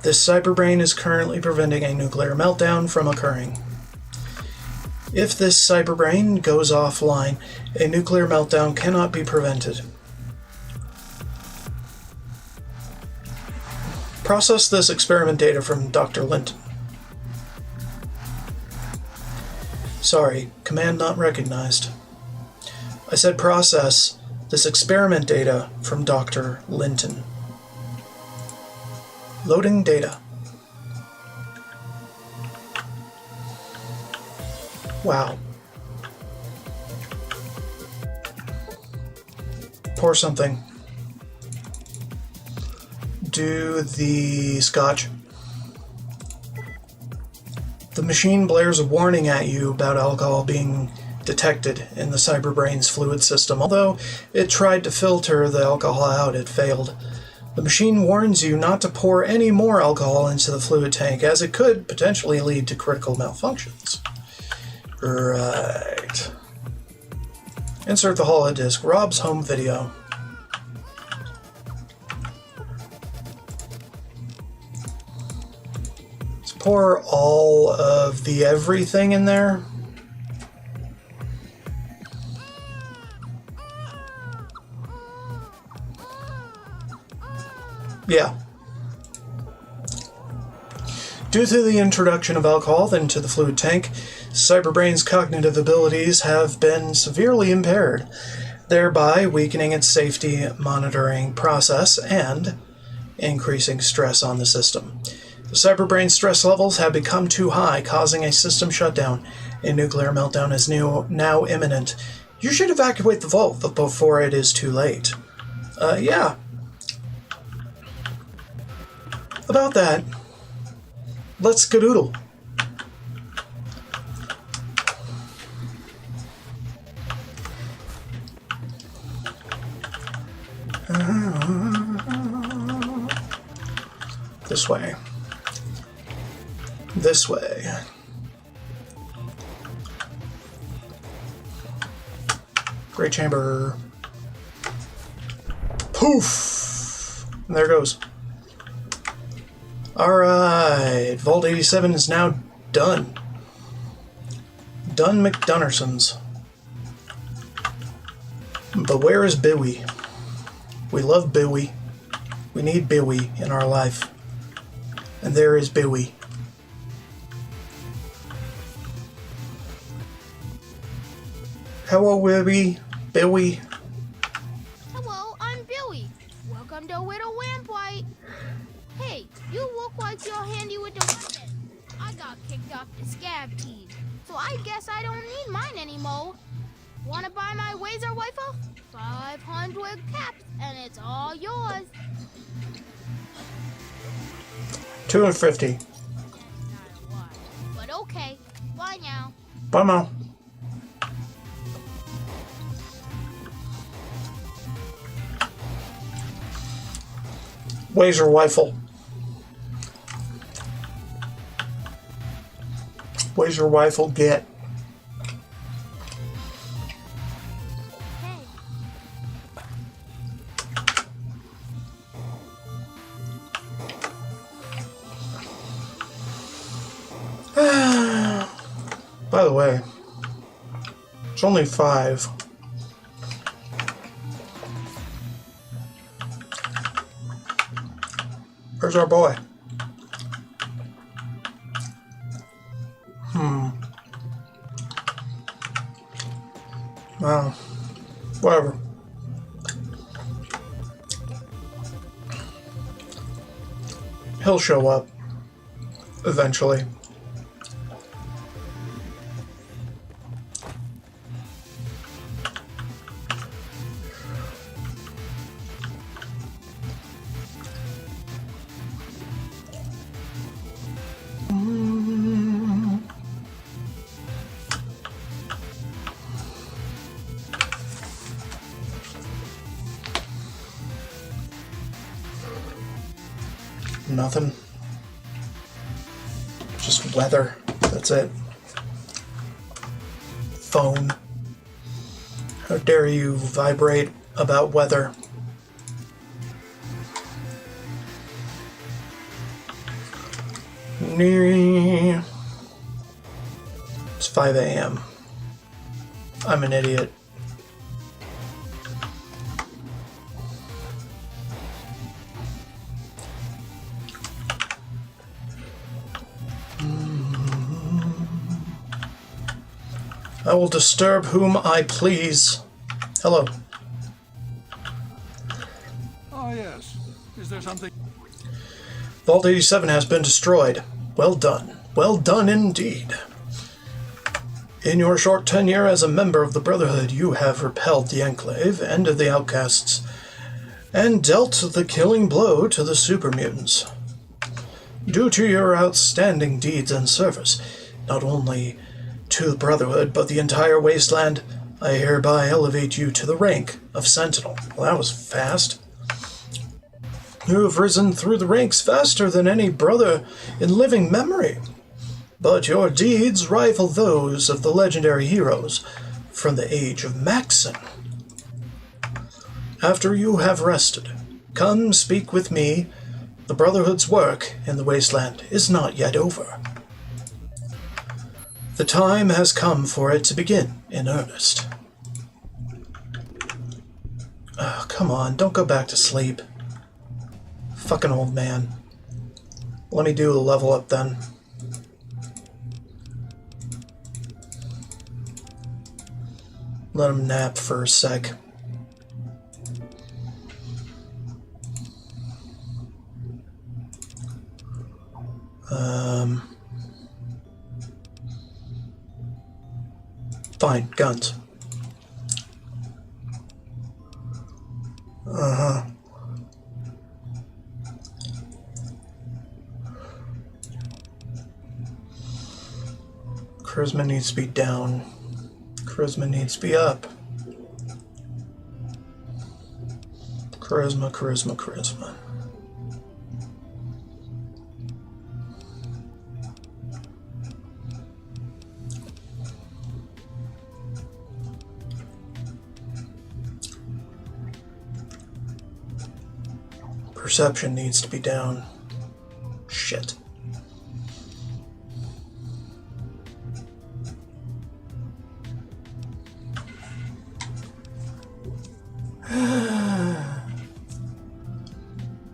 A: This cyberbrain is currently preventing a nuclear meltdown from occurring. If this cyberbrain goes offline, a nuclear meltdown cannot be prevented. Process this experiment data from Dr. Linton. Sorry, command not recognized. I said process this experiment data from Dr. Linton. Loading data. Wow. Pour something. Do the scotch. The machine blares a warning at you about alcohol being detected in the cyberbrain's fluid system. Although it tried to filter the alcohol out, it failed. The machine warns you not to pour any more alcohol into the fluid tank, as it could potentially lead to critical malfunctions. Right. Insert the holodisk. Rob's home video. Let's pour all of the everything in there. Yeah. Due to the introduction of alcohol into the fluid tank, Cyberbrain's cognitive abilities have been severely impaired, thereby weakening its safety monitoring process and increasing stress on the system. The Cyberbrain's stress levels have become too high, causing a system shutdown. A nuclear meltdown is now imminent. You should evacuate the vault before it is too late. Yeah. About that, let's skedoodle. This way. This way. Great chamber. Poof! And there it goes. Alright, Vault 87 is now done. Done McDunnersons. But where is Bowie? We love Bowie. We need Bowie in our life. And there is Bowie. Hello, Bowie. Bowie.
C: Hello, I'm Billy. Welcome to Widow Wampwhite. Hey, you look like you're handy with the weapon. I got kicked off the scab team, so I guess I don't need mine anymore. Wanna buy my laser rifle? 500 caps, and it's all yours.
A: 250.
C: That's not a lot, but okay. Bye now.
A: Bye now. Where's your rifle? Where's your rifle get?
C: Hey.
A: By the way, it's only 5. Where's our boy? Well, whatever. He'll show up eventually. Nothing. Just weather. That's it. Phone. How dare you vibrate about weather? It's 5 a.m. I'm an idiot. I will disturb whom I please. Hello.
E: Ah, yes. Is there something?
A: Vault 87 has been destroyed. Well done. Well done indeed. In your short tenure as a member of the Brotherhood, you have repelled the Enclave, ended the Outcasts, and dealt the killing blow to the super mutants. Due to your outstanding deeds and service, not only to the Brotherhood, but the entire wasteland, I hereby elevate you to the rank of Sentinel. Well, that was fast. You have risen through the ranks faster than any brother in living memory. But your deeds rival those of the legendary heroes from the age of Maxon. After you have rested, come speak with me. The Brotherhood's work in the wasteland is not yet over. The time has come for it to begin in earnest. Oh, come on, don't go back to sleep. Fucking old man. Let me do a level up then. Let him nap for a sec. Fine, guns. Charisma needs to be down. Charisma needs to be up. Charisma, charisma, charisma. Perception needs to be down. Shit.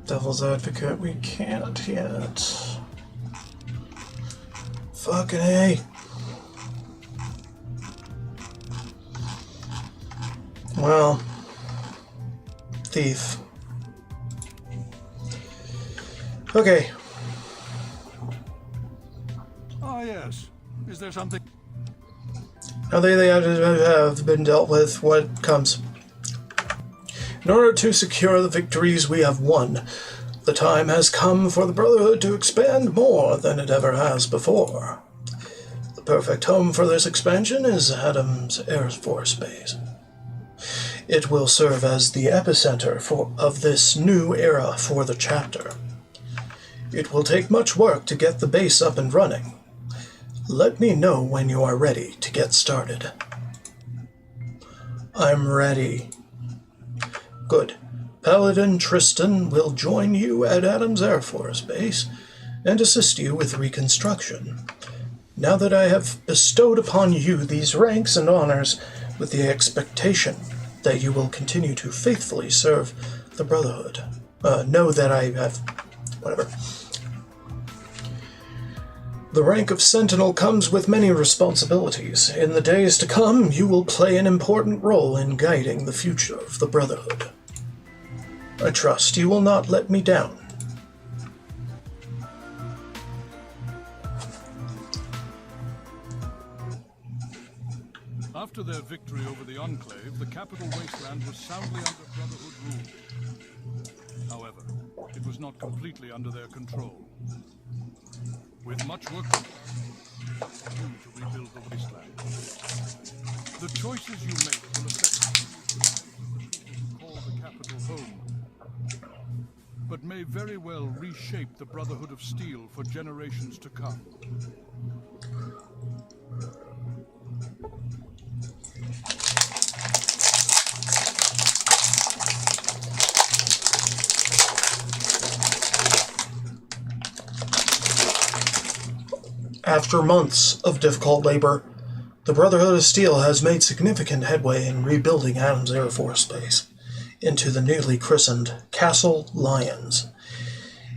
A: Devil's Advocate, we can't yet. Fucking A. Well, Thief. Okay.
E: Ah, yes. Is there something?
A: Now they have been dealt with. What comes? In order to secure the victories we have won, the time has come for the Brotherhood to expand more than it ever has before. The perfect home for this expansion is Adams Air Force Base. It will serve as the epicenter of this new era for the chapter. It will take much work to get the base up and running. Let me know when you are ready to get started. I'm ready. Good. Paladin Tristan will join you at Adams Air Force Base and assist you with reconstruction. Now that I have bestowed upon you these ranks and honors with the expectation that you will continue to faithfully serve the Brotherhood. Know that I have... whatever. The rank of Sentinel comes with many responsibilities. In the days to come, you will play an important role in guiding the future of the Brotherhood. I trust you will not let me down.
E: After their victory over the Enclave, the capital wasteland was soundly under Brotherhood rule. However, it was not completely under their control. With much work to rebuild the wasteland. The choices you make will affect the people who call the capital home. But that may very well reshape the Brotherhood of Steel for generations to come.
A: After months of difficult labor, the Brotherhood of Steel has made significant headway in rebuilding Adams Air Force Base into the newly christened Castle Lions.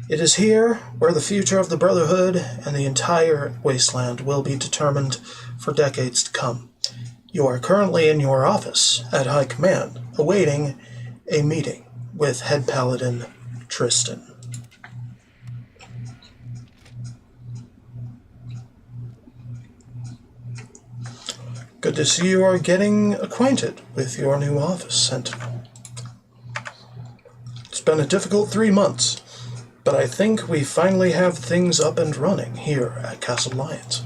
A: It is here where the future of the Brotherhood and the entire wasteland will be determined for decades to come. You are currently in your office at High Command, awaiting a meeting with Head Paladin Tristan. Good to see you are getting acquainted with your new office, Sentinel. It's been a difficult 3 months, but I think we finally have things up and running here at Castle Lions.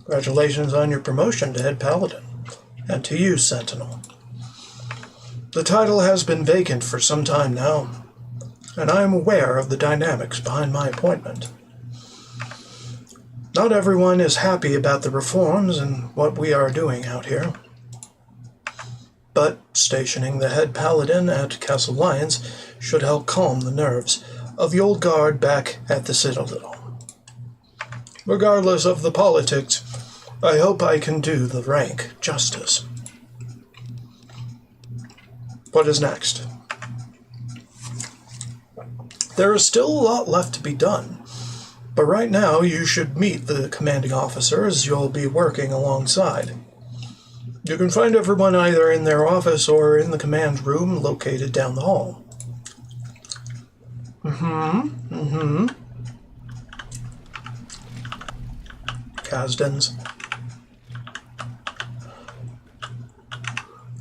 A: Congratulations on your promotion to Head Paladin, and to you, Sentinel. The title has been vacant for some time now, and I am aware of the dynamics behind my appointment. Not everyone is happy about the reforms and what we are doing out here. But stationing the Head Paladin at Castle Lions should help calm the nerves of the old guard back at the Citadel. Regardless of the politics, I hope I can do the rank justice. What is next? There is still a lot left to be done. But right now, you should meet the commanding officers you'll be working alongside. You can find everyone either in their office or in the command room located down the hall. Kasdans.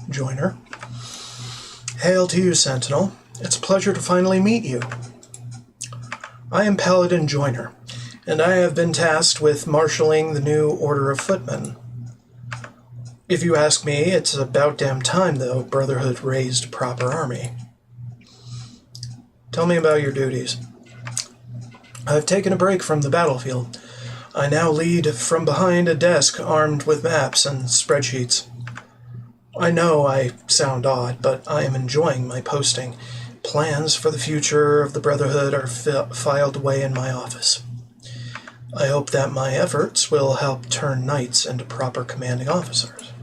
A: Joiner. Hail to you, Sentinel. It's a pleasure to finally meet you. I am Paladin Joiner, and I have been tasked with marshalling the new Order of Footmen. If you ask me, it's about damn time, though, Brotherhood raised a proper army. Tell me about your duties. I've taken a break from the battlefield. I now lead from behind a desk armed with maps and spreadsheets. I know I sound odd, but I am enjoying my posting. Plans for the future of the Brotherhood are filed away in my office. I hope that my efforts will help turn knights into proper commanding officers.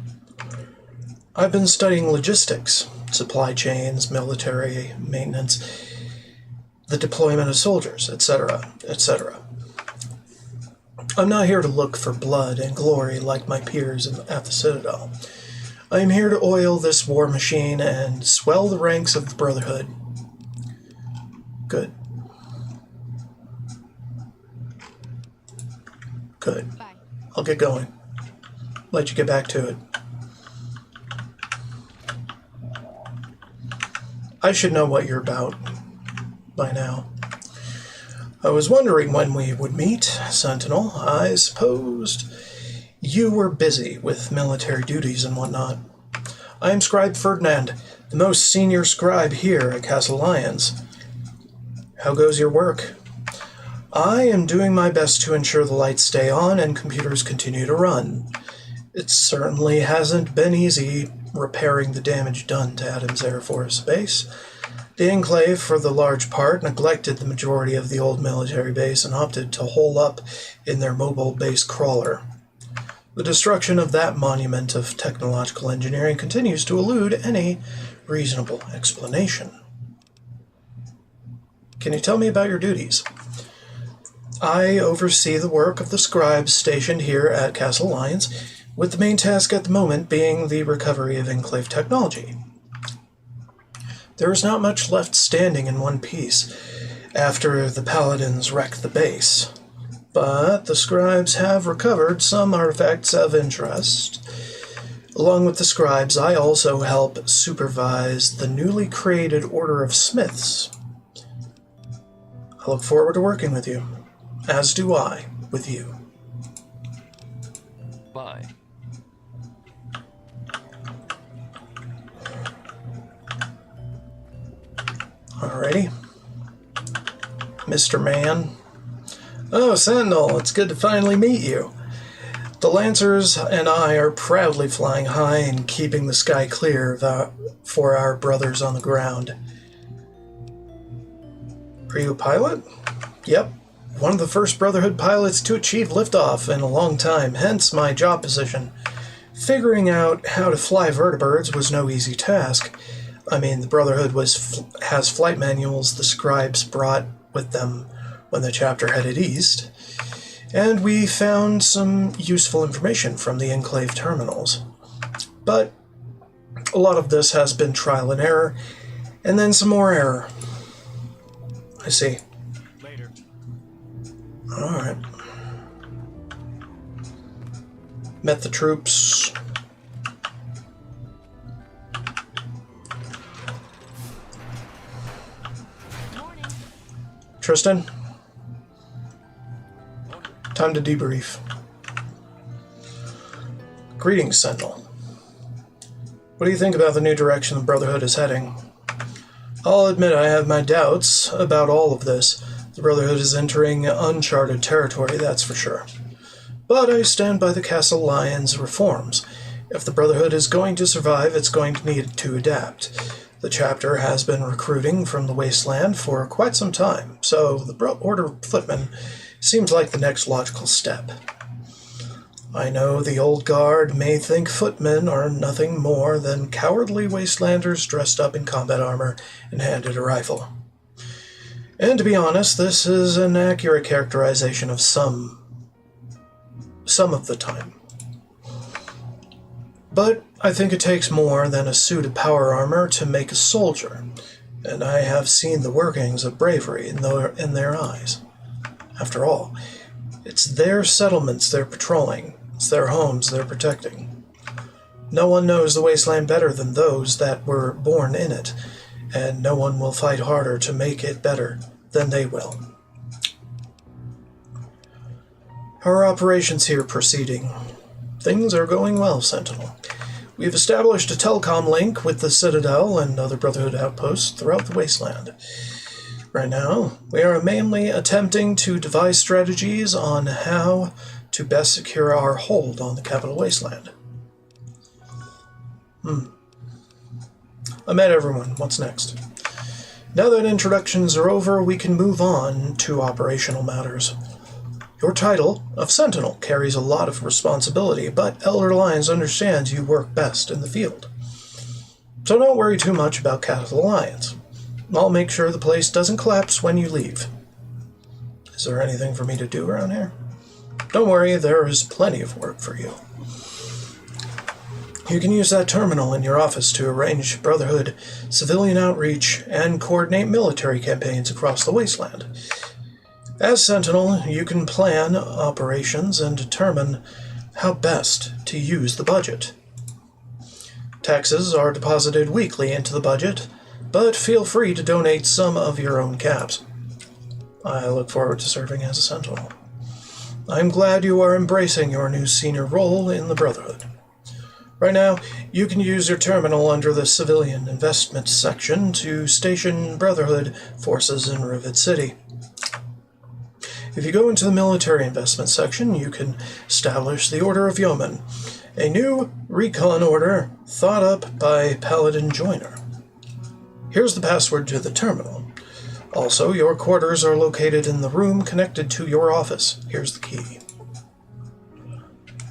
A: I've been studying logistics, supply chains, military maintenance, the deployment of soldiers, etc., etc. I'm not here to look for blood and glory like my peers at the Citadel. I am here to oil this war machine and swell the ranks of the Brotherhood. Good. Good.
C: Bye.
A: I'll get going. Let you get back to it. I should know what you're about by now. I was wondering when we would meet, Sentinel. I supposed you were busy with military duties and whatnot. I am Scribe Ferdinand, the most senior scribe here at Castle Lions. How goes your work? I am doing my best to ensure the lights stay on and computers continue to run. It certainly hasn't been easy repairing the damage done to Adams Air Force Base. The Enclave, for the large part, neglected the majority of the old military base and opted to hole up in their mobile base crawler. The destruction of that monument of technological engineering continues to elude any reasonable explanation. Can you tell me about your duties? I oversee the work of the scribes stationed here at Castle Lions, with the main task at the moment being the recovery of Enclave technology. There is not much left standing in one piece after the Paladins wrecked the base, but the scribes have recovered some artifacts of interest. Along with the scribes, I also help supervise the newly created Order of Smiths. I look forward to working with you, as do I with you.
D: Bye.
A: Alrighty. Mr. Man. Oh, Sentinel, it's good to finally meet you. The Lancers and I are proudly flying high and keeping the sky clear for our brothers on the ground. Are you a pilot? Yep. One of the first Brotherhood pilots to achieve liftoff in a long time, hence my job position. Figuring out how to fly vertibirds was no easy task. I mean, the Brotherhood has flight manuals the scribes brought with them when the chapter headed east, and we found some useful information from the Enclave terminals. But a lot of this has been trial and error, and then some more error. I see.
B: Later.
A: Alright. Met the troops.
C: Morning.
A: Tristan? Time to debrief. Greetings, Sentinel. What do you think about the new direction the Brotherhood is heading? I'll admit I have my doubts about all of this. The Brotherhood is entering uncharted territory, that's for sure. But I stand by the Castle Lion's reforms. If the Brotherhood is going to survive, it's going to need to adapt. The chapter has been recruiting from the Wasteland for quite some time, so the Order of Footmen seems like the next logical step. I know the old guard may think footmen are nothing more than cowardly wastelanders dressed up in combat armor and handed a rifle. And to be honest, this is an accurate characterization of some of the time. But I think it takes more than a suit of power armor to make a soldier, and I have seen the workings of bravery in their eyes. After all, it's their settlements they're patrolling. It's their homes they're protecting. No one knows the wasteland better than those that were born in it, and no one will fight harder to make it better than they will. How are operations here proceeding? Things are going well, Sentinel. We've established a telecom link with the Citadel and other Brotherhood outposts throughout the wasteland. Right now, we are mainly attempting to devise strategies on how to best secure our hold on the capital wasteland. I met everyone. What's next? Now that introductions are over, we can move on to operational matters. Your title of Sentinel carries a lot of responsibility, but Elder Lyons understands you work best in the field. So don't worry too much about Castle Lyons. I'll make sure the place doesn't collapse when you leave. Is there anything for me to do around here? Don't worry, there is plenty of work for you. You can use that terminal in your office to arrange Brotherhood civilian outreach and coordinate military campaigns across the wasteland. As Sentinel, you can plan operations and determine how best to use the budget. Taxes are deposited weekly into the budget, but feel free to donate some of your own caps. I look forward to serving as a Sentinel. I'm glad you are embracing your new senior role in the Brotherhood. Right now, you can use your terminal under the Civilian Investment section to station Brotherhood forces in Rivet City. If you go into the Military Investment section, you can establish the Order of Yeoman, a new recon order thought up by Paladin Joyner. Here's the password to the terminal. Also, your quarters are located in the room connected to your office. Here's the key.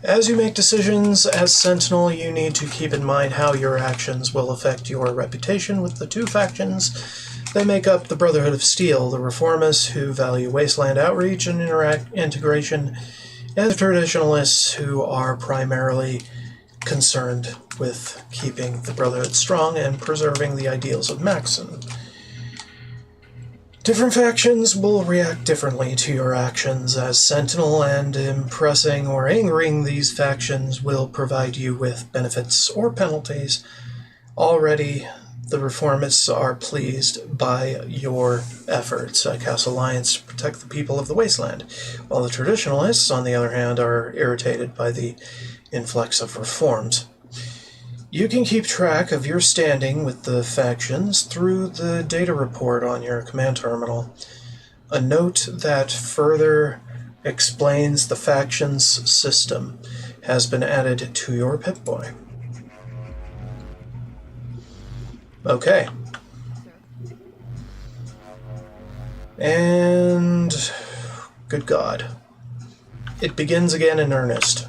A: As you make decisions as Sentinel, you need to keep in mind how your actions will affect your reputation with the two factions that make up the Brotherhood of Steel, the Reformists, who value wasteland outreach and integration, and the Traditionalists, who are primarily concerned with keeping the Brotherhood strong and preserving the ideals of Maxon. Different factions will react differently to your actions as Sentinel, and impressing or angering these factions will provide you with benefits or penalties. Already, the Reformists are pleased by your efforts at Castle Alliance to protect the people of the Wasteland, while the Traditionalists, on the other hand, are irritated by the influx of reforms. You can keep track of your standing with the factions through the data report on your command terminal. A note that further explains the faction's system has been added to your Pip-Boy. Okay. And... good God. It begins again in earnest.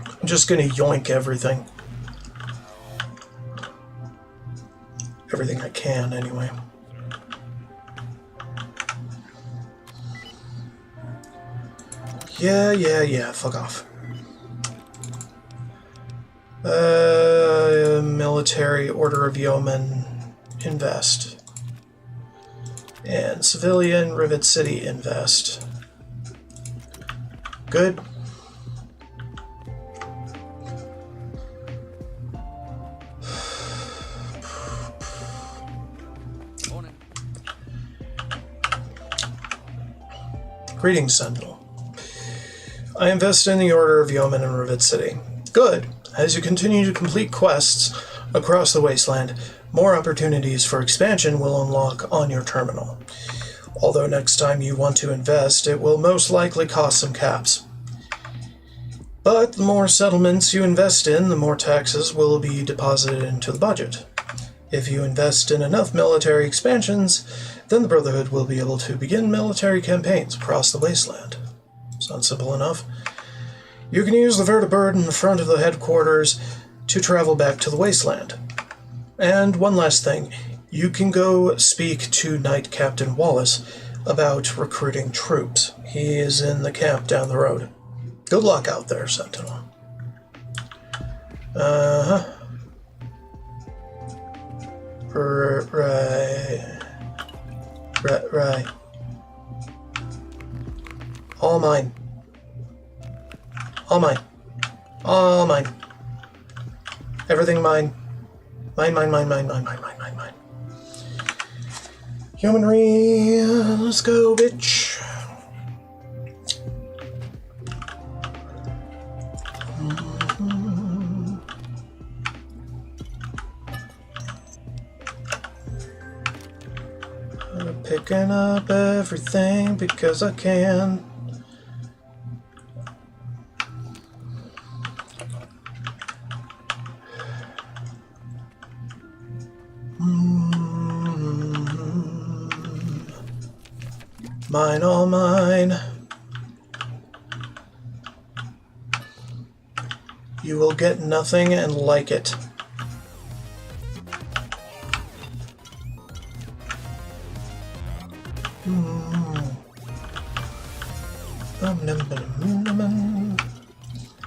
A: I'm just gonna yoink everything. Everything I can, anyway. Yeah, fuck off. Military Order of Yeoman, invest. And Civilian Rivet City, invest. Good. Greetings, Sentinel. I invest in the Order of Yeoman in Rivet City. Good. As you continue to complete quests across the wasteland, more opportunities for expansion will unlock on your terminal. Although next time you want to invest, it will most likely cost some caps. But the more settlements you invest in, the more taxes will be deposited into the budget. If you invest in enough military expansions, then the Brotherhood will be able to begin military campaigns across the wasteland. Sounds simple enough. You can use the vertibird in the front of the headquarters to travel back to the wasteland. And one last thing, you can go speak to Knight Captain Wallace about recruiting troops. He is in the camp down the road. Good luck out there, Sentinel. Right. All mine. All mine. All mine. Everything mine. Mine. Yeomanry, let's go, bitch. Picking up everything because I can. Mine, all mine. You will get nothing and like it.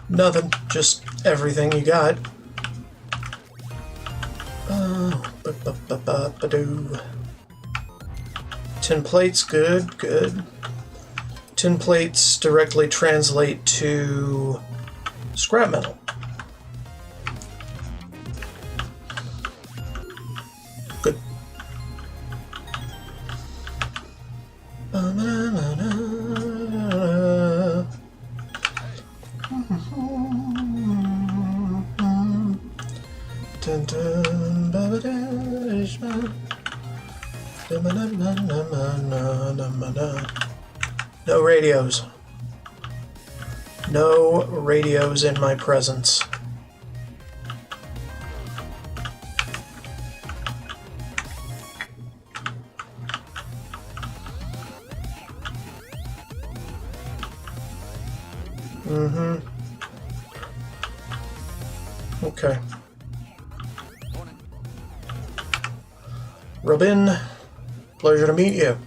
A: Nothing, just everything you got. Tin plates, good. Tin plates directly translate to scrap metal. Good. No radios. No radios in my presence. Okay. Robin, pleasure to meet you.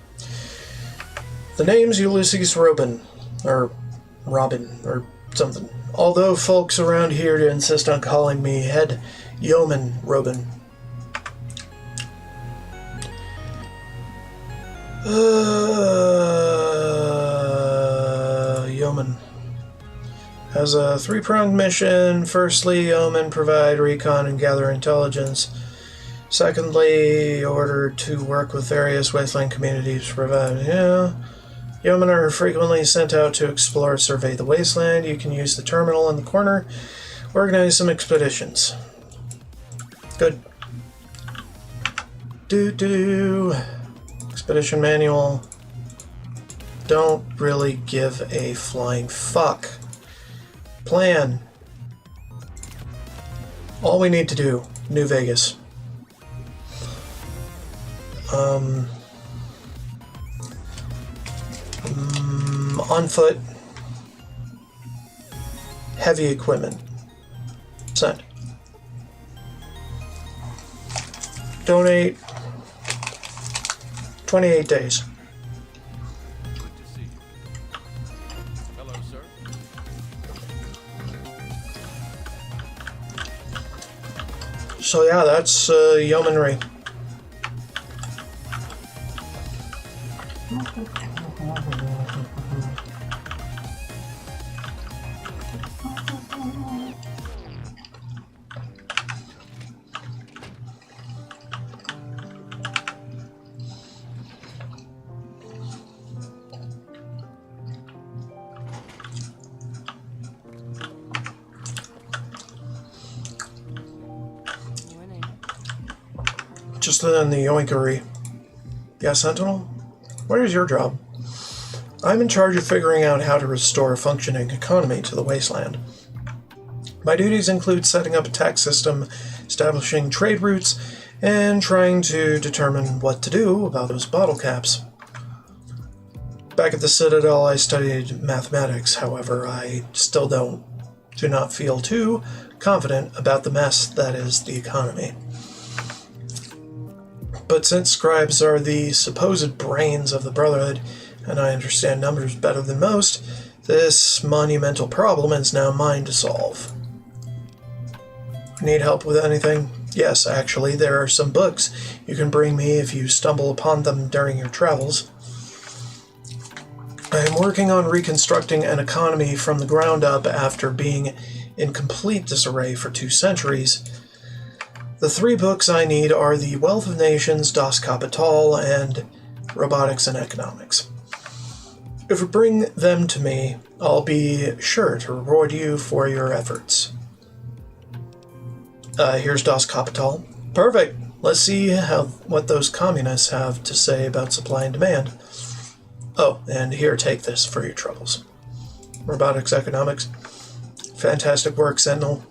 A: The name's Ulysses Robin, or something. Although folks around here insist on calling me Head Yeoman Robin. Yeoman. Has a three-pronged mission. Firstly, Yeoman provide recon and gather intelligence. Secondly, ordered to work with various wasteland communities to provide... Yeomen are frequently sent out to explore and survey the wasteland. You can use the terminal in the corner, organize some expeditions. Good. Expedition manual. Don't really give a flying fuck. Plan. All we need to do. New Vegas. On foot. Heavy equipment. Send. Donate. 28 days.
D: Good to see you. Hello, sir.
A: So yeah, that's yeomanry. Just in the yoinkery. Yeah, Sentinel? What is your job? I'm in charge of figuring out how to restore a functioning economy to the wasteland. My duties include setting up a tax system, establishing trade routes, and trying to determine what to do about those bottle caps. Back at the Citadel, I studied mathematics. However, I still do not feel too confident about the mess that is the economy. But since scribes are the supposed brains of the Brotherhood, and I understand numbers better than most, this monumental problem is now mine to solve. Need help with anything? Yes, actually, there are some books you can bring me if you stumble upon them during your travels. I am working on reconstructing an economy from the ground up after being in complete disarray for 2 centuries. The 3 books I need are The Wealth of Nations, Das Kapital, and Robotics and Economics. If you bring them to me, I'll be sure to reward you for your efforts. Here's Das Kapital. Perfect. Let's see what those communists have to say about supply and demand. Oh, and here, take this for your troubles. Robotics Economics. Fantastic work, Sentinel.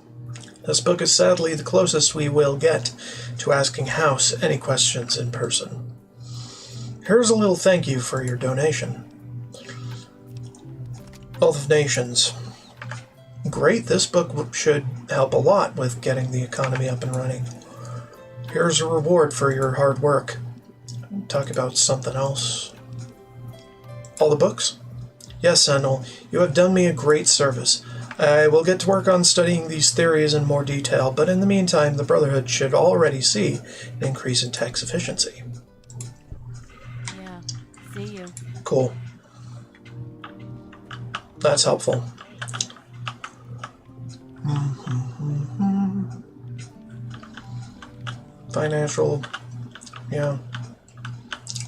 A: This book is sadly the closest we will get to asking House any questions in person. Here's a little thank you for your donation. Wealth of Nations. Great, this book should help a lot with getting the economy up and running. Here's a reward for your hard work. Talk about something else. All the books? Yes, Sentinel, you have done me a great service. I will get to work on studying these theories in more detail, but in the meantime, the Brotherhood should already see an increase in tax efficiency.
F: Yeah, see you.
A: Cool. That's helpful. Financial, yeah,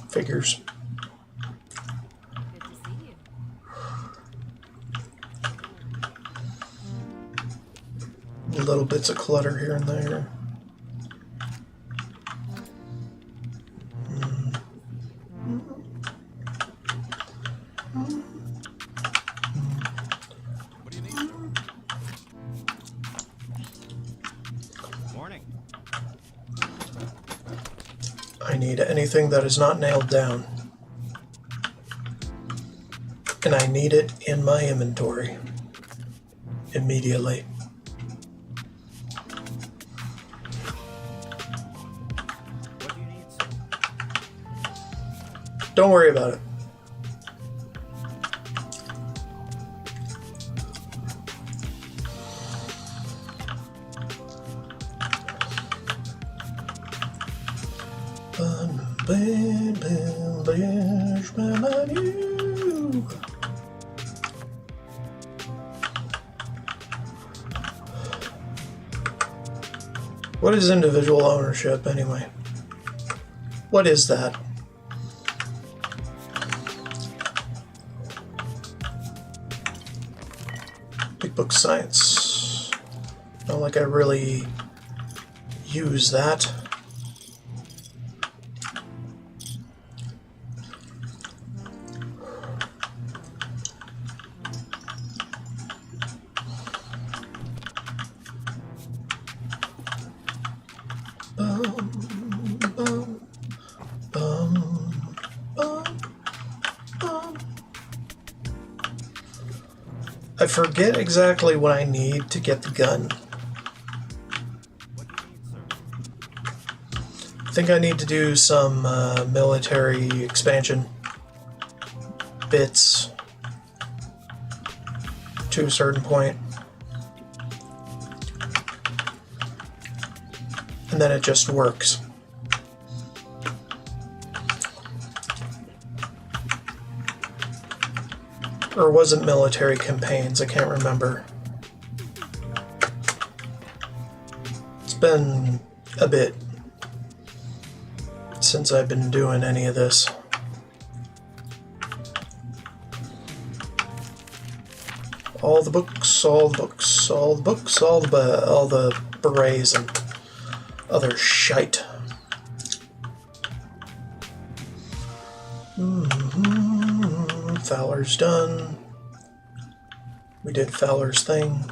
A: figures.
F: Good to see you.
A: Little bits of clutter here and there.
D: What do you need?
B: Morning.
A: I need anything that is not nailed down. And I need it in my inventory. Immediately.
D: What do you need, sir?
A: Don't worry about it. What is individual ownership, anyway? What is that? Big book science. Not like I really use that. I forget exactly what I need to get the gun. I think I need to do some military expansion bits to a certain point. And then it just works. Or was it military campaigns? I can't remember. It's been a bit since I've been doing any of this. All the books, all the books, all the books, all the berets and other shite. Fowler's done. We did Fowler's thing.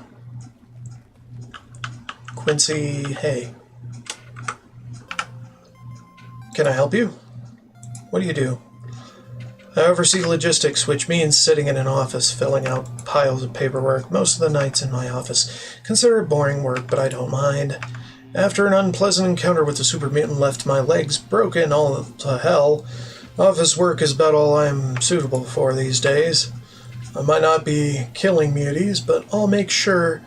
A: Quincy, hey. Can I help you? What do you do? I oversee logistics, which means sitting in an office filling out piles of paperwork most of the nights in my office. Consider it boring work, but I don't mind. After an unpleasant encounter with the super mutant left my legs broken all to hell, office work is about all I'm suitable for these days. I might not be killing muties, but I'll make sure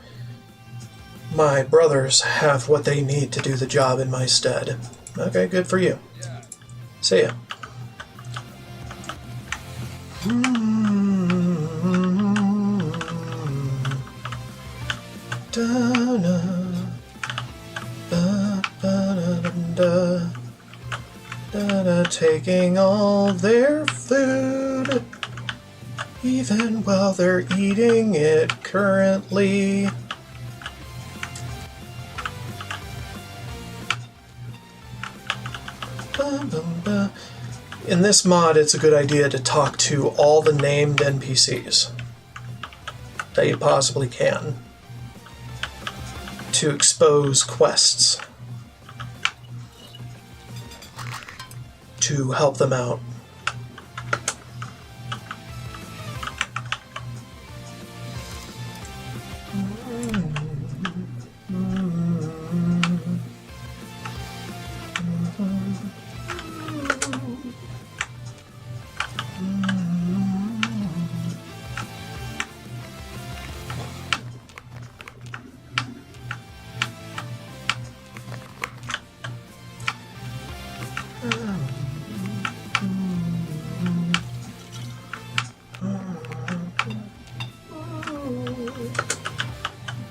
A: my brothers have what they need to do the job in my stead. Okay, good for you. See ya. Taking all their food, even while they're eating it currently. In this mod, it's a good idea to talk to all the named NPCs that you possibly can to expose quests, to help them out.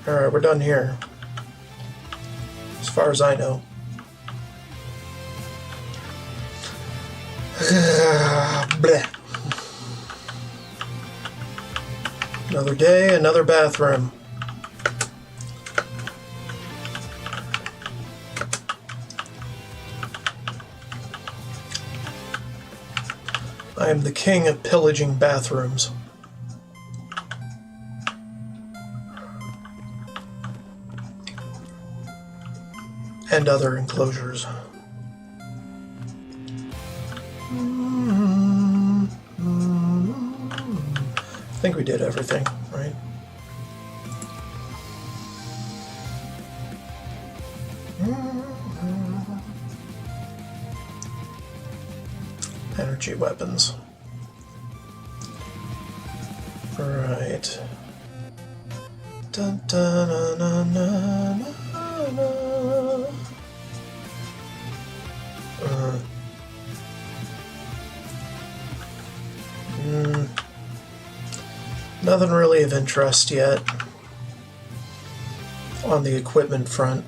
A: Alright, we're done here. As far as I know. Bleh. Another day, another bathroom. I am the king of pillaging bathrooms. And other enclosures. I think we did everything, right? Energy weapons. Right. Dun, dun, na, na, na, na, na. Nothing really of interest yet on the equipment front.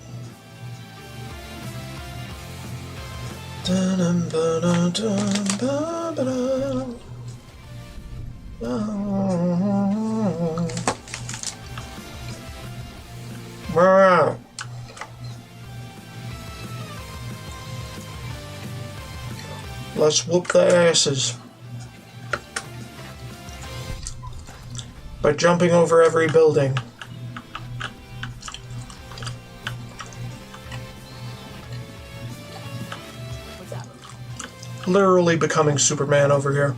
A: Let's whoop their asses. By jumping over every building.
F: What's up?
A: Literally becoming Superman over here.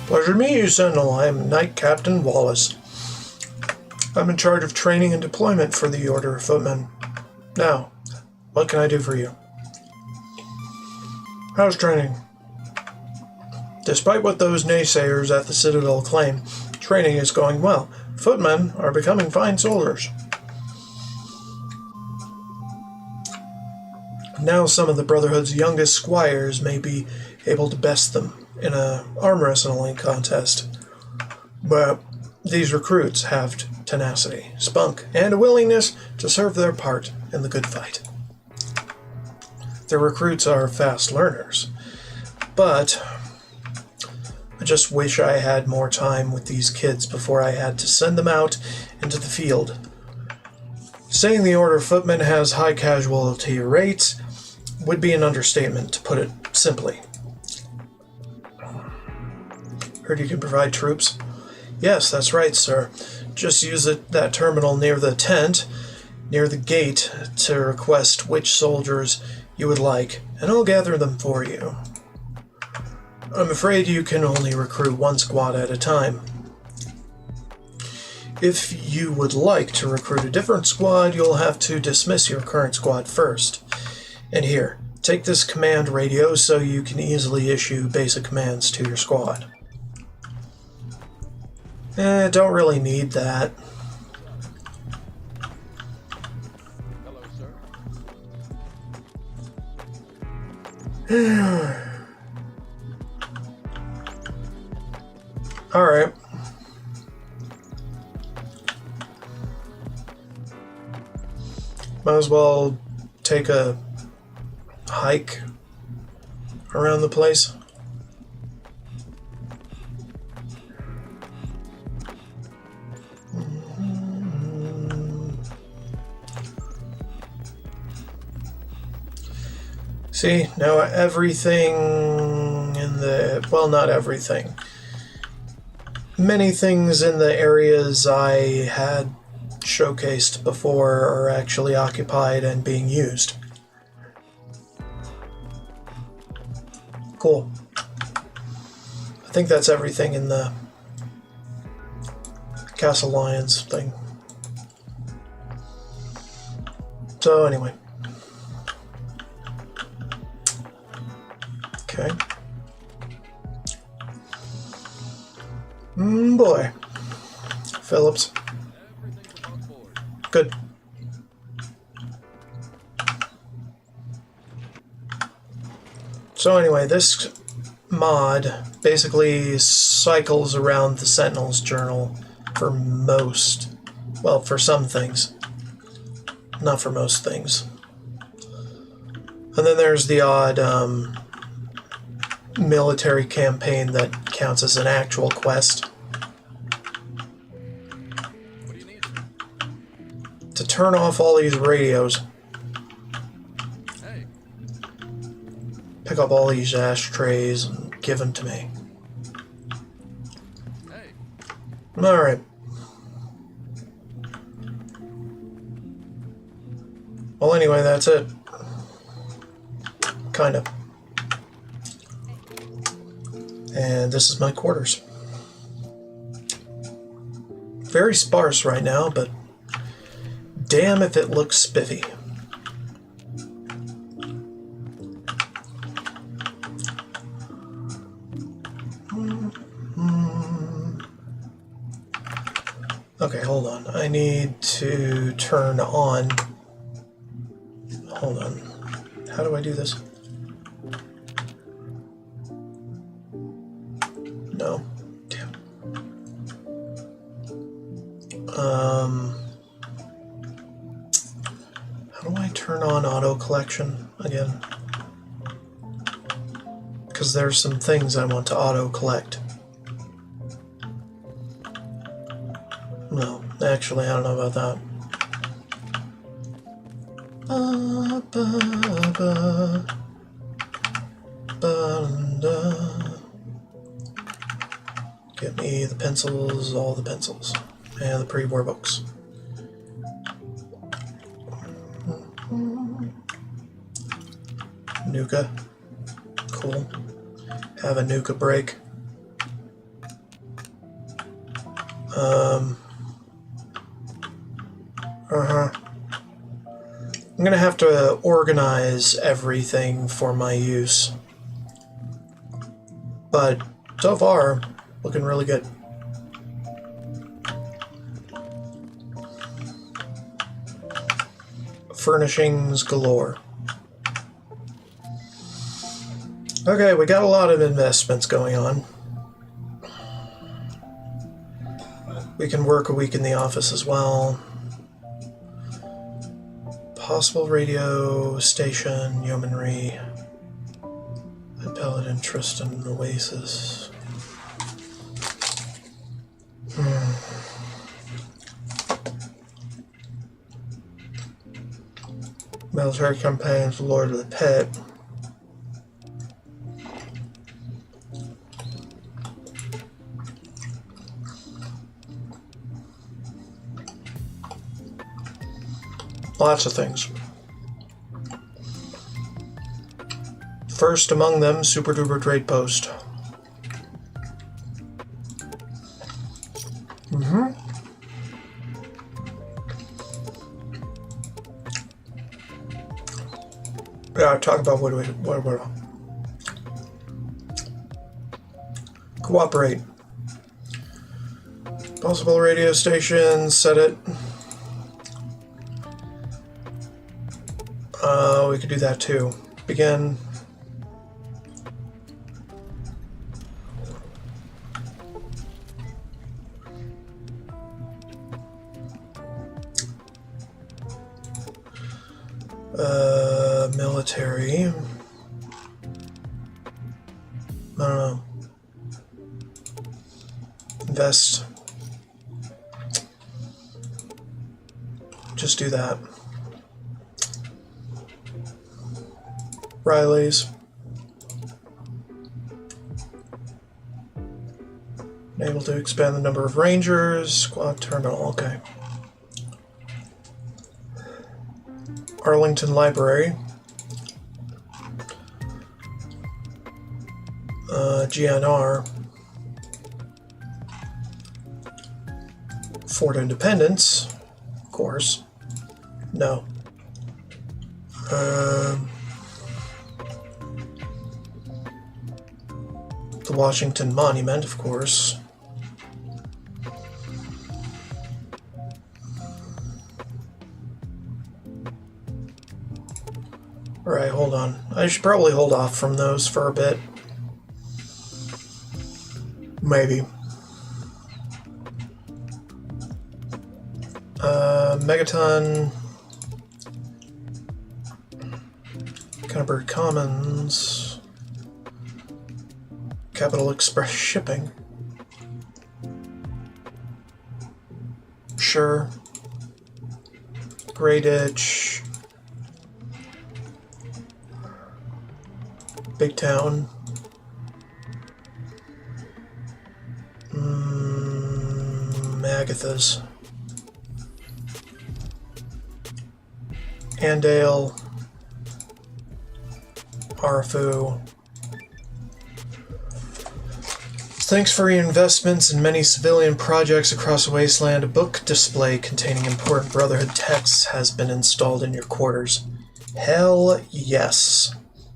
A: Pleasure to meet you, Sentinel. I am Knight Captain Wallace. I'm in charge of training and deployment for the Order of Footmen. Now, what can I do for you? How's training? Despite what those naysayers at the Citadel claim, training is going well. Footmen are becoming fine soldiers. Now some of the Brotherhood's youngest squires may be able to best them in an arm wrestling contest. But these recruits have tenacity, spunk, and a willingness to serve their part in the good fight. The recruits are fast learners, but I just wish I had more time with these kids before I had to send them out into the field. Saying the Order of Footmen has high casualty rates would be an understatement, to put it simply. Heard you can provide troops? Yes, that's right, sir. Just use that terminal near the tent, near the gate, to request which soldiers you would like, and I'll gather them for you. I'm afraid you can only recruit one squad at a time. If you would like to recruit a different squad, you'll have to dismiss your current squad first. And here, take this command radio so you can easily issue basic commands to your squad. Don't really need that.
D: Hello, sir.
A: Alright. Might as well take a hike around the place. See, now everything in the... well, not everything. Many things in the areas I had showcased before are actually occupied and being used. Cool. I think that's everything in the Castle Lions thing. So anyway. Okay. Boy. Phillips. Good. So anyway, this mod basically cycles around the Sentinel's journal for most, well, for some things. Not for most things. And then there's the odd military campaign that counts as an actual quest.
D: What do you need?
A: To turn off all these radios.
D: Hey,
A: Pick up all these ashtrays and give them to me.
D: hey.
A: Alright. Well, anyway, that's it. Kind of. And this is my quarters. Very sparse right now, but damn if it looks spiffy. Okay, hold on. I need to turn on... Hold on. How do I do this? No. Damn. How do I turn on auto collection again? Because there's some things I want to auto collect. No, actually, I don't know about that. Ba, ba, ba. Ba-da. Get me the pencils, all the pencils, and the pre-war books. Nuka. Cool. Have a Nuka break. I'm gonna have to organize everything for my use. But so far, looking really good. Furnishings galore. Okay, we got a lot of investments going on. We can work a week in the office as well. Possible radio station, yeomanry. Appellate interest in Oasis. Military campaigns, Lord of the Pit. Lots of things. First among them, Super Duper Trade Post. Yeah, talk about what cooperate. Possible radio stations, set it. We could do that too. Begin. Military. I don't know. Invest. Just do that. Riley's. Able to expand the number of Rangers. Squad terminal, okay. Arlington Library. GNR. Fort Independence. Of course. No. The Washington Monument, of course. Alright, hold on. I should probably hold off from those for a bit. Maybe. Megaton. Canterbury Commons. Capital Express Shipping. Sure. Grey Ditch. Big Town. Agatha's. Andale. Arfu. Thanks for your investments in many civilian projects across the wasteland. A book display containing important Brotherhood texts has been installed in your quarters. Hell yes.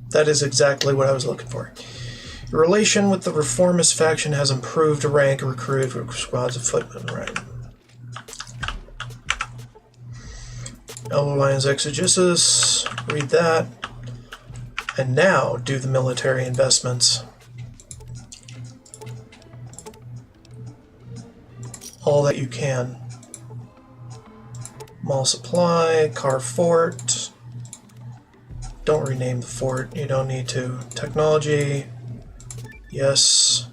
A: That is exactly what I was looking for. Your relation with the reformist faction has improved to rank and recruited squads of footmen, right? Elder Lion's Exegesis, read that. And now do the military investments. All that you can. Mall Supply, Car Fort. Don't rename the fort, you don't need to. Technology. Yes.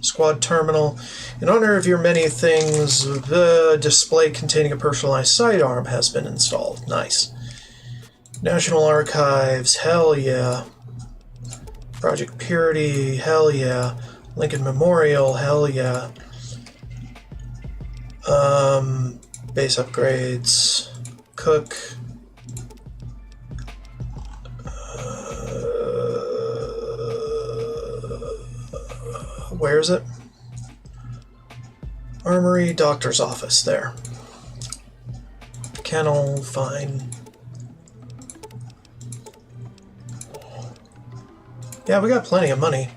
A: Squad terminal. In honor of your many things, the display containing a personalized sidearm has been installed. Nice. National Archives, hell yeah. Project Purity, hell yeah. Lincoln Memorial, hell yeah. Base upgrades. Cook. Where is it? Armory, doctor's office, there. Kennel, fine. Yeah, we got plenty of money.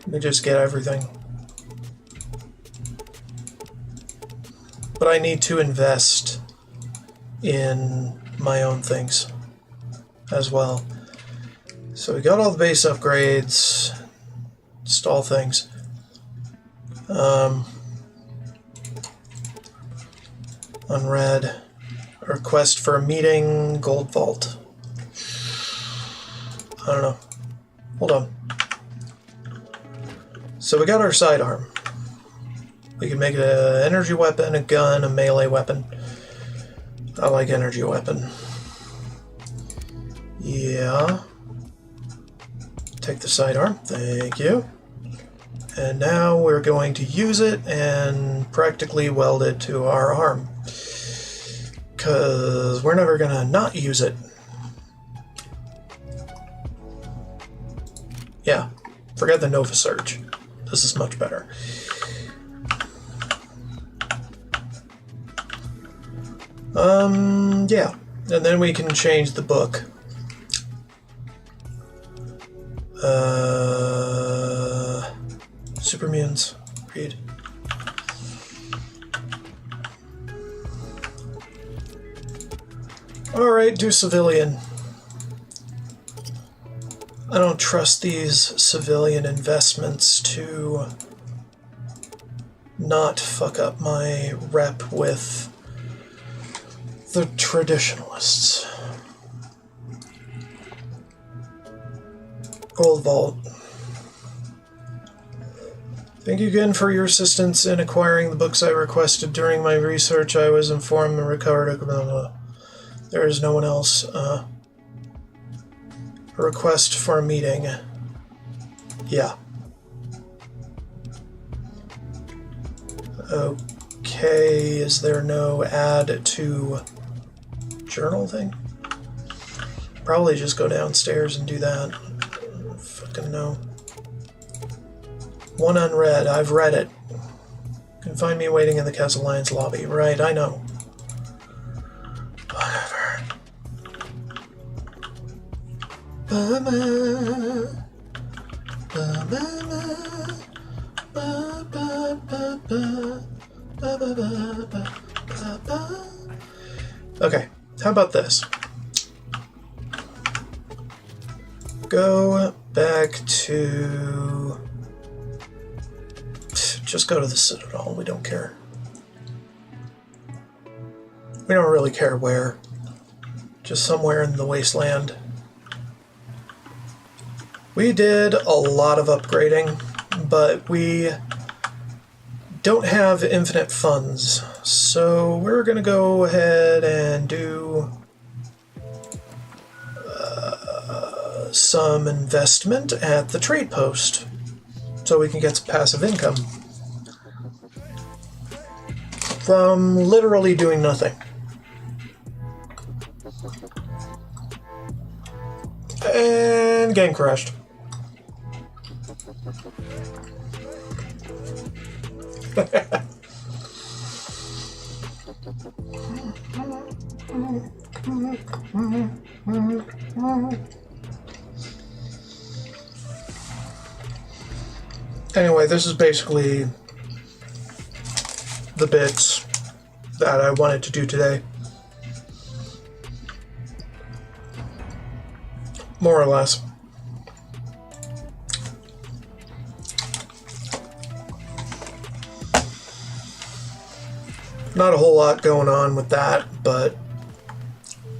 A: We just get everything. But I need to invest in my own things as well. So we got all the base upgrades, install things. Unread. Request for a meeting, Gold Vault. I don't know. Hold on. So we got our sidearm. We can make it an energy weapon, a gun, a melee weapon. I like energy weapon. Yeah. Take the sidearm. Thank you. And now we're going to use it and practically weld it to our arm. Because we're never going to not use it. Yeah. Forget the Nova Surge. This is much better. Yeah. And then we can change the book. Supermutants. Read. Alright, do civilian. I don't trust these civilian investments to not fuck up my rep with the traditionalists. Gold Vault. Thank you again for your assistance in acquiring the books I requested. During my research, I was informed and recovered. There is no one else. A request for a meeting. Yeah. Okay, is there no add to journal thing? Probably just go downstairs and do that. Fucking no. One unread. I've read it. You can find me waiting in the Castle Lions lobby. Right, I know. Whatever. Okay, how about this? Go back to... Just go to the Citadel, we don't care. We don't really care where. Just somewhere in the wasteland. We did a lot of upgrading, but we don't have infinite funds. So we're going to go ahead and do some investment at the trade post so we can get some passive income from literally doing nothing. And game crashed. Anyway, this is basically the bits that I wanted to do today. More or less. Not a whole lot going on with that, but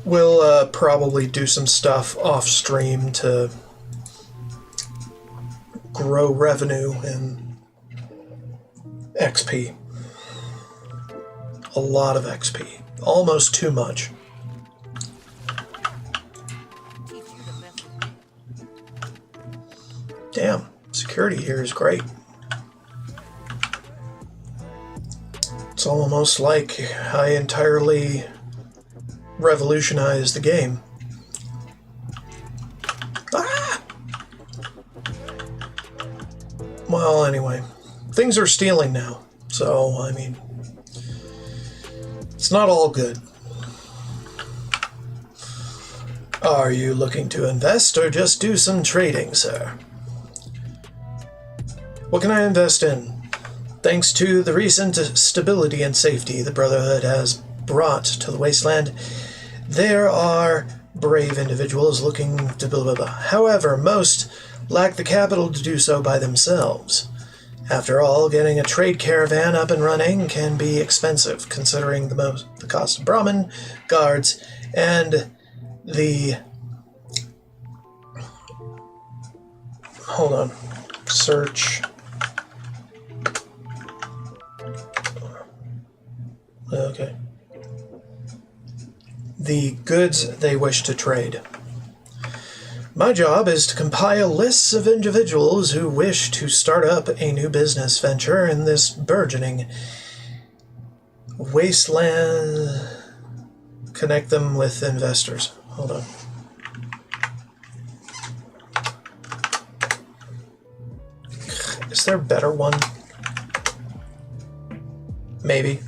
A: we'll probably do some stuff off stream to grow revenue and XP. A lot of XP. Almost too much. Damn, security here is great. It's almost like I entirely revolutionized the game. Ah! Well, anyway, things are stealing now, so, I mean, it's not all good. Are you looking to invest or just do some trading, sir? What can I invest in? Thanks to the recent stability and safety the Brotherhood has brought to the Wasteland, there are brave individuals looking to blah blah blah. However, most lack the capital to do so by themselves. After all, getting a trade caravan up and running can be expensive, considering the cost of Brahmin, guards, and the... Hold on. Search. Okay. The goods they wish to trade. My job is to compile lists of individuals who wish to start up a new business venture in this burgeoning wasteland. Connect them with investors. Hold on. Is there a better one? Maybe.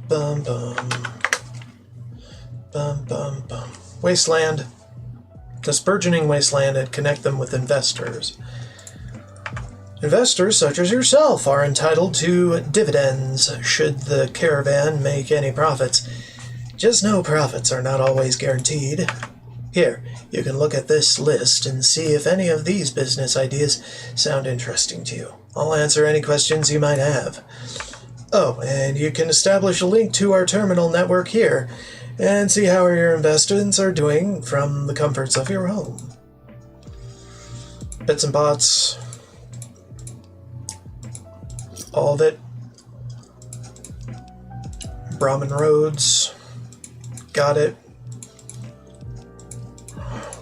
A: Bum, bum, bum. Bum, bum, bum. Wasteland. This burgeoning wasteland and connect them with investors. Investors such as yourself are entitled to dividends should the caravan make any profits. Just know profits are not always guaranteed. Here, you can look at this list and see if any of these business ideas sound interesting to you. I'll answer any questions you might have. Oh, and you can establish a link to our terminal network here and see how your investments are doing from the comforts of your home. Bits and bots. All of it. Brahmin Roads. Got it.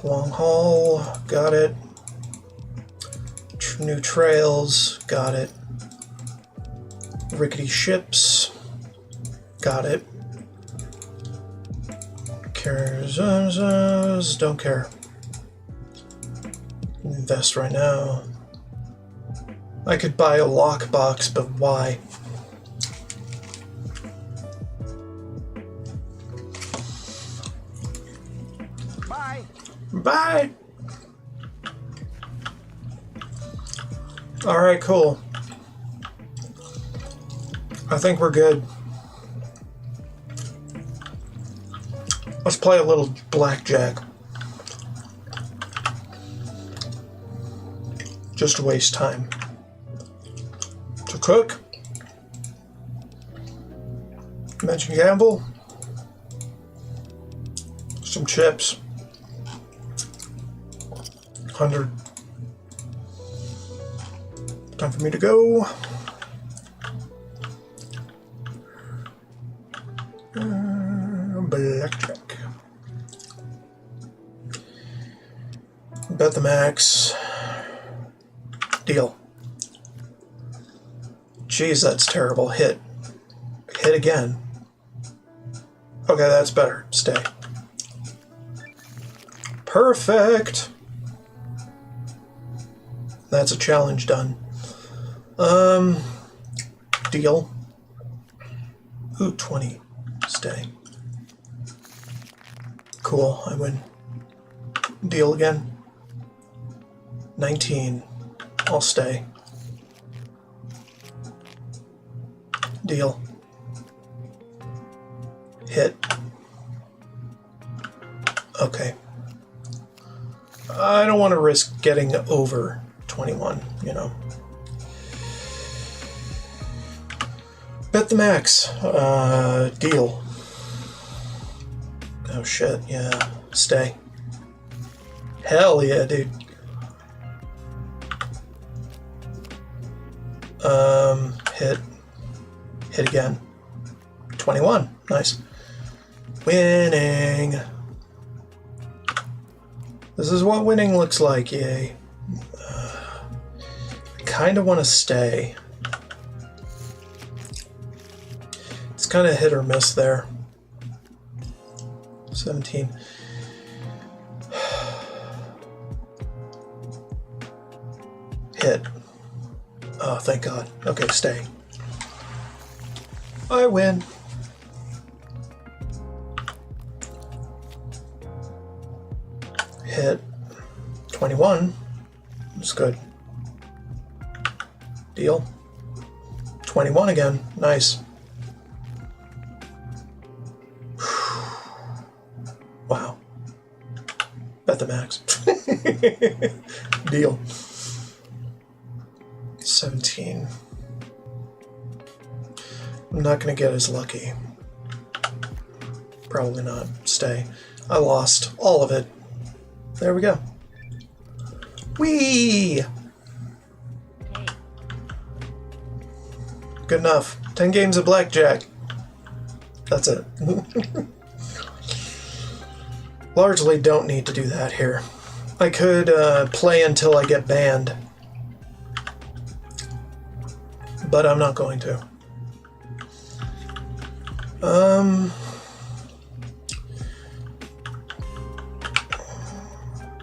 A: Long haul. Got it. New trails. Got it. Rickety ships. Got it. Cares, don't care. Invest right now. I could buy a lockbox, but why?
B: Bye.
A: Bye! Alright, cool. I think we're good. Let's play a little blackjack. Just to waste time. To cook. Mention gamble. Some chips. 100. Time for me to go. Blackjack. Bet the max. Deal. Jeez, that's terrible. Hit. Hit again. Okay, that's better. Stay. Perfect. That's a challenge done. Deal. Ooh, 20. Stay. Cool, I win. Deal again. 19. I'll stay. Deal. Hit. Okay. I don't want to risk getting over 21, you know. Bet the max. Deal. Oh shit, yeah. Stay. Hell yeah, dude. Hit. Hit again. 21. Nice. Winning. This is what winning looks like, yay. I kind of want to stay. It's kind of hit or miss there. 17. Hit. Oh, thank God. Okay, stay. I win. Hit. 21. That's good. Deal. 21 again. Nice. Wow. Bet the max. Deal. 17. I'm not going to get as lucky. Probably not. Stay. I lost all of it. There we go. Whee! Good enough. 10 games of blackjack. That's it. Largely don't need to do that here. I could play until I get banned. But I'm not going to.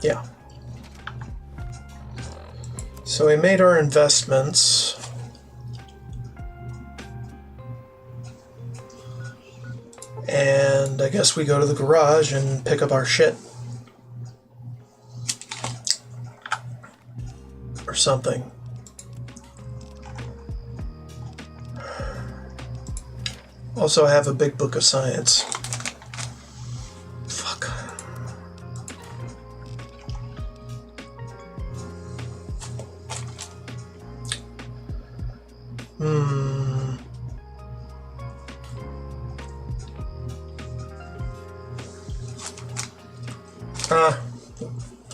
A: Yeah. So we made our investments. And I guess we go to the garage and pick up our shit. Or something. Also, I have a big book of science. Fuck.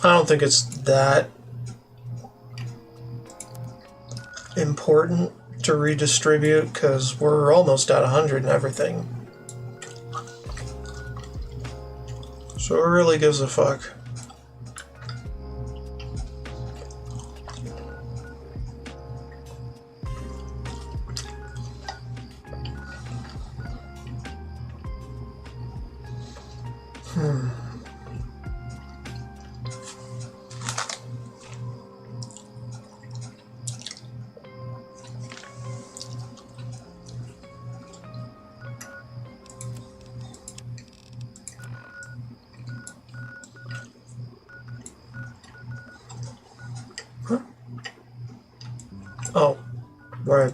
A: I don't think it's that important to redistribute because we're almost at 100 and everything. So it really gives a fuck. Oh, right.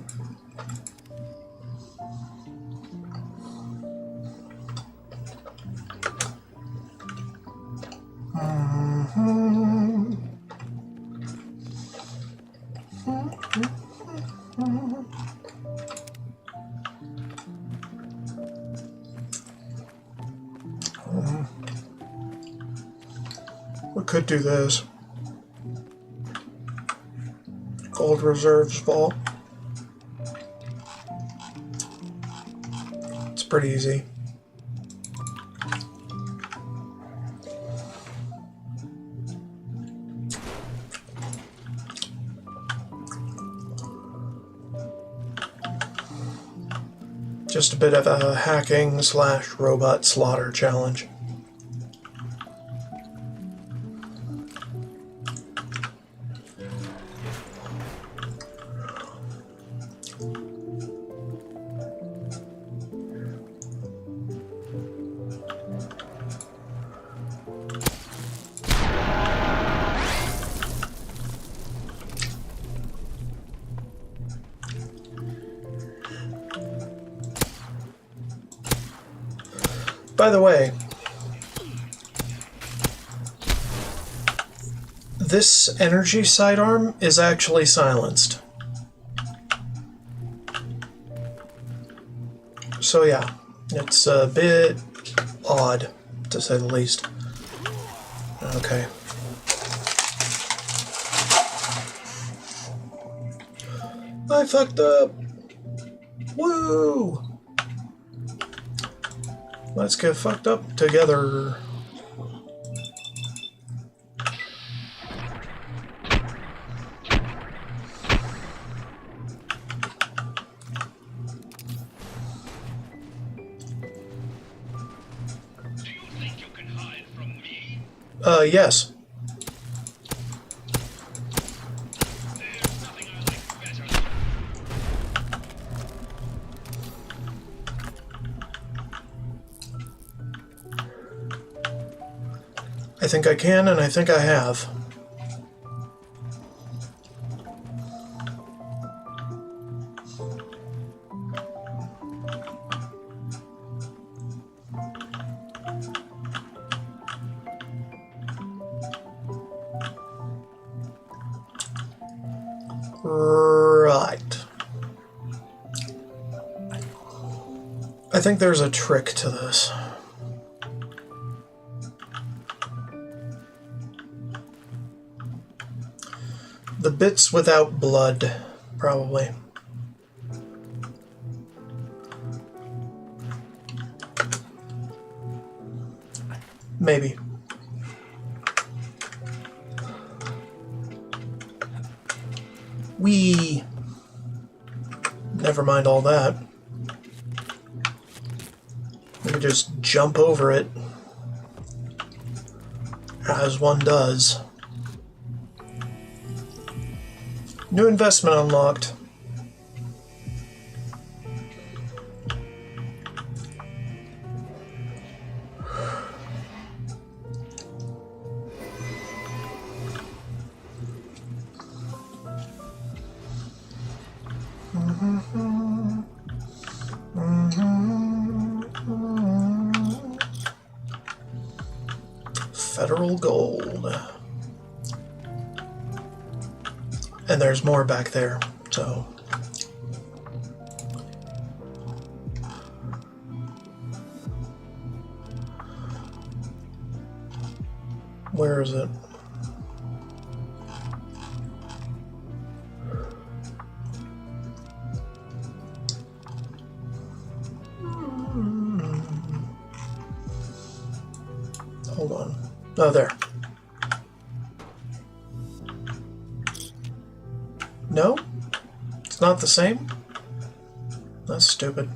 A: We could do this. Gold reserves vault. It's pretty easy. Just a bit of a hacking / robot slaughter challenge. By the way, this energy sidearm is actually silenced. So yeah, it's a bit odd, to say the least. Okay. I fucked up. Woo! Let's get fucked up together. Yes. I think I can, and I think I have. Right. I think there's a trick to this. The bits without blood, probably. Maybe. Never mind all that. We can just jump over it, as one does. New investment unlocked. Federal gold. And there's more back there, so. Where is it? Hold on. Oh, there. No? It's not the same? That's stupid.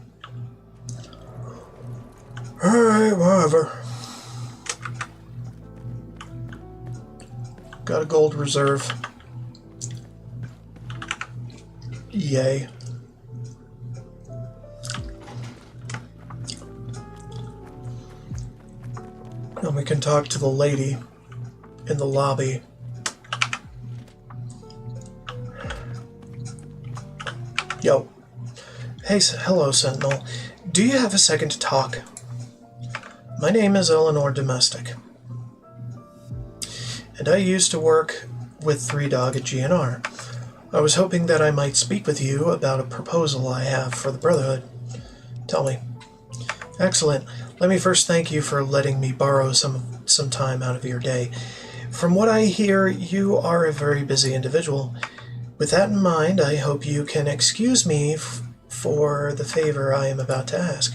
A: Alright, whatever. Got a gold reserve. Yay. And we can talk to the lady in the lobby. Yo. Hey, hello, Sentinel. Do you have a second to talk? My name is Eleanor Domestic, and I used to work with Three Dog at GNR. I was hoping that I might speak with you about a proposal I have for the Brotherhood. Tell me. Excellent. Let me first thank you for letting me borrow some time out of your day. From what I hear, you are a very busy individual. With that in mind, I hope you can excuse me for the favor I am about to ask.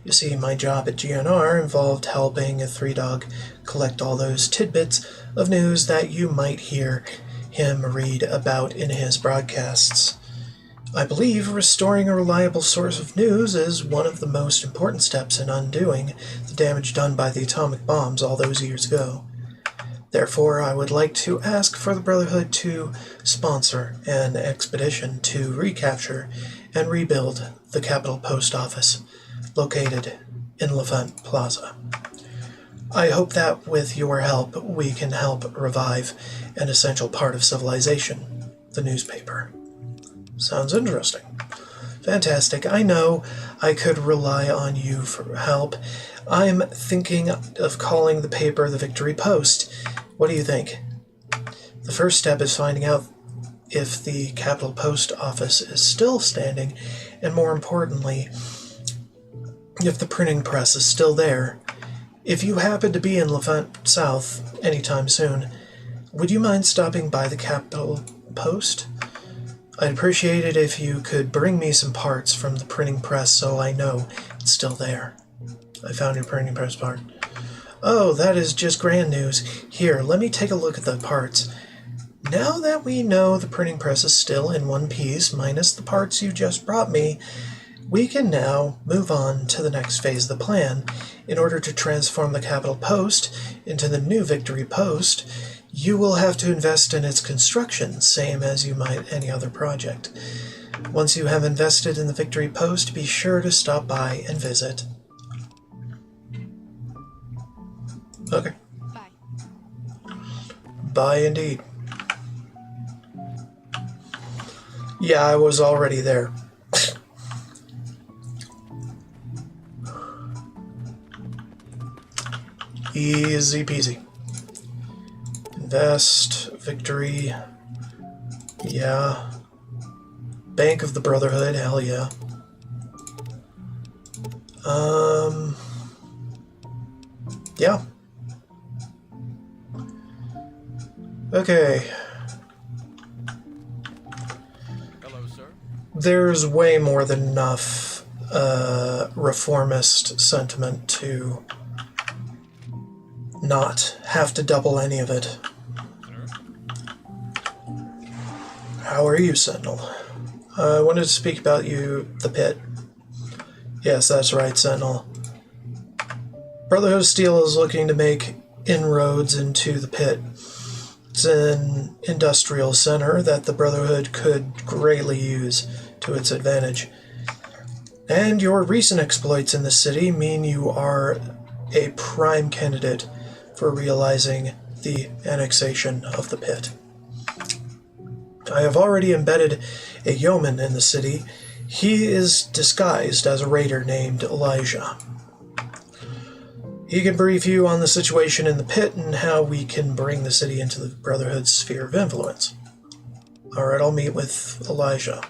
A: You see, my job at GNR involved helping a Three Dog collect all those tidbits of news that you might hear him read about in his broadcasts. I believe restoring a reliable source of news is one of the most important steps in undoing the damage done by the atomic bombs all those years ago. Therefore, I would like to ask for the Brotherhood to sponsor an expedition to recapture and rebuild the Capitol Post Office, located in Levant Plaza. I hope that with your help, we can help revive an essential part of civilization, the newspaper. Sounds interesting. Fantastic. I know I could rely on you for help. I'm thinking of calling the paper the Victory Post. What do you think? The first step is finding out if the Capitol Post Office is still standing, and more importantly, if the printing press is still there. If you happen to be in Levant South anytime soon, would you mind stopping by the Capitol Post? I'd appreciate it if you could bring me some parts from the printing press so I know it's still there. I found your printing press part. Oh, that is just grand news. Here, let me take a look at the parts. Now that we know the printing press is still in one piece, minus the parts you just brought me, we can now move on to the next phase of the plan. In order to transform the capital post into the new Victory Post, you will have to invest in its construction, same as you might any other project. Once you have invested in the Victory Post, be sure to stop by and visit. Okay.
C: Bye.
A: Bye indeed. Yeah, I was already there. Easy peasy. Invest, Victory, yeah. Bank of the Brotherhood, hell yeah. Yeah. Okay.
D: Hello, sir.
A: There's way more than enough reformist sentiment to not have to double any of it. How are you, Sentinel? I wanted to speak about the pit. Yes, that's right, Sentinel. Brotherhood of Steel is looking to make inroads into the pit. It's an industrial center that the Brotherhood could greatly use to its advantage. And your recent exploits in the city mean you are a prime candidate for realizing the annexation of the pit. I have already embedded a yeoman in the city. He is disguised as a raider named Elijah. He can brief you on the situation in the pit and how we can bring the city into the Brotherhood's sphere of influence. Alright, I'll meet with Elijah.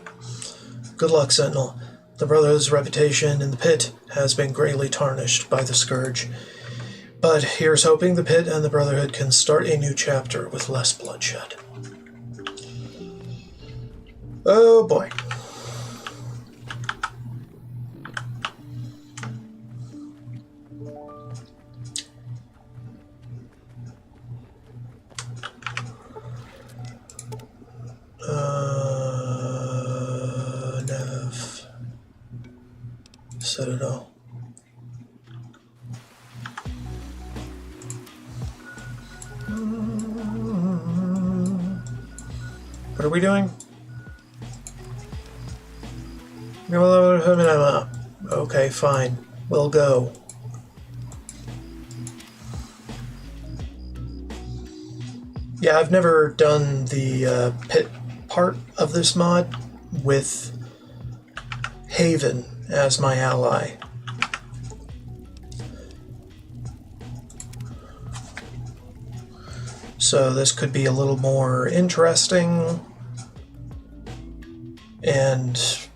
A: Good luck, Sentinel. The Brotherhood's reputation in the pit has been greatly tarnished by the Scourge. But here's hoping the pit and the Brotherhood can start a new chapter with less bloodshed. Oh boy. Nav. Citadel. What are we doing? Okay, fine. We'll go. Yeah, I've never done the pit part of this mod with Haven as my ally. So this could be a little more interesting and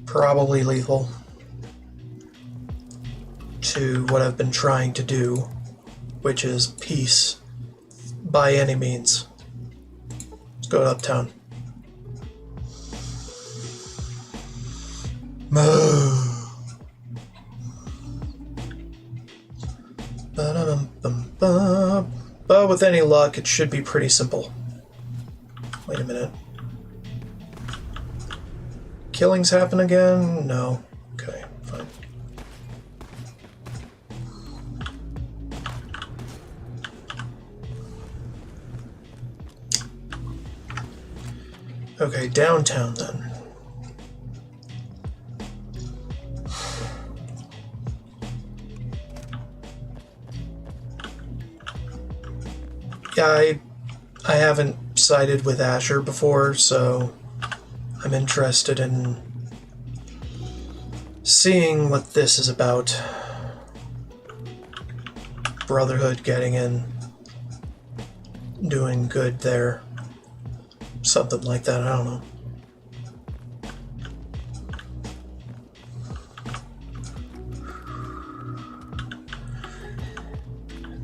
A: probably lethal to what I've been trying to do, which is peace by any means. Let's go to Uptown. But with any luck, it should be pretty simple. Wait a minute. Killings happen again? No. Okay, fine. Okay, downtown then. Yeah, I haven't sided with Asher before, so I'm interested in seeing what this is about. Brotherhood getting in, doing good there. Something like that, I don't know.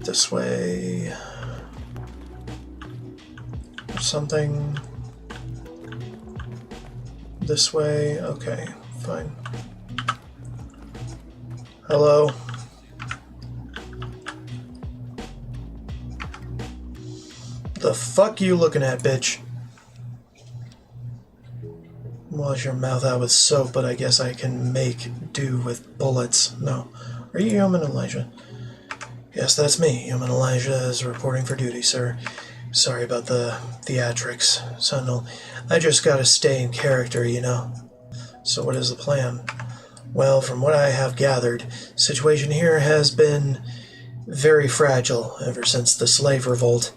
A: This way. Something. This way. Okay, fine. Hello? The fuck you looking at, bitch? Wash your mouth out with soap, but I guess I can make do with bullets. No. Are you human, Elijah? Yes, that's me. Human Elijah is reporting for duty, sir. Sorry about the theatrics, Sentinel. I just gotta stay in character, you know. So what is the plan? Well, from what I have gathered, situation here has been very fragile ever since the slave revolt.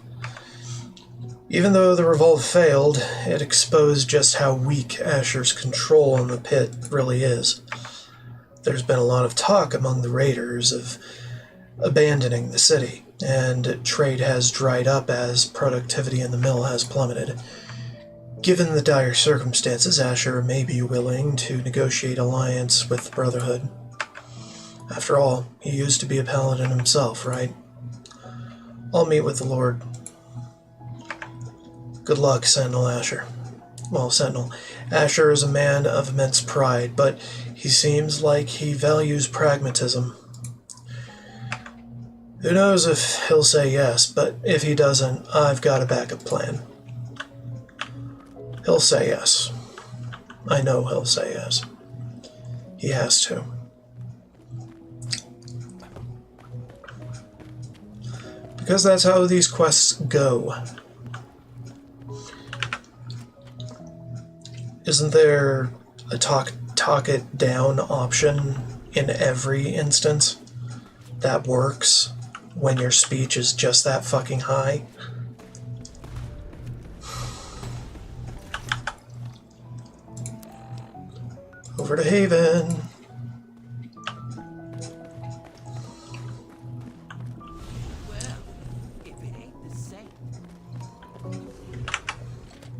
A: Even though the revolt failed, it exposed just how weak Asher's control on the pit really is. There's been a lot of talk among the raiders of abandoning the city, and trade has dried up as productivity in the mill has plummeted. Given the dire circumstances, Asher may be willing to negotiate alliance with the Brotherhood. After all, he used to be a paladin himself, right? I'll meet with the Lord. Good luck, Sentinel Asher. Well, Sentinel, Asher is a man of immense pride, but he seems like he values pragmatism. Who knows if he'll say yes, but if he doesn't, I've got a backup plan. He'll say yes. I know he'll say yes. He has to. Because that's how these quests go. Isn't there a talk it down option in every instance that works when your speech is just that fucking high? Over to Haven.
G: Well, if it ain't the same.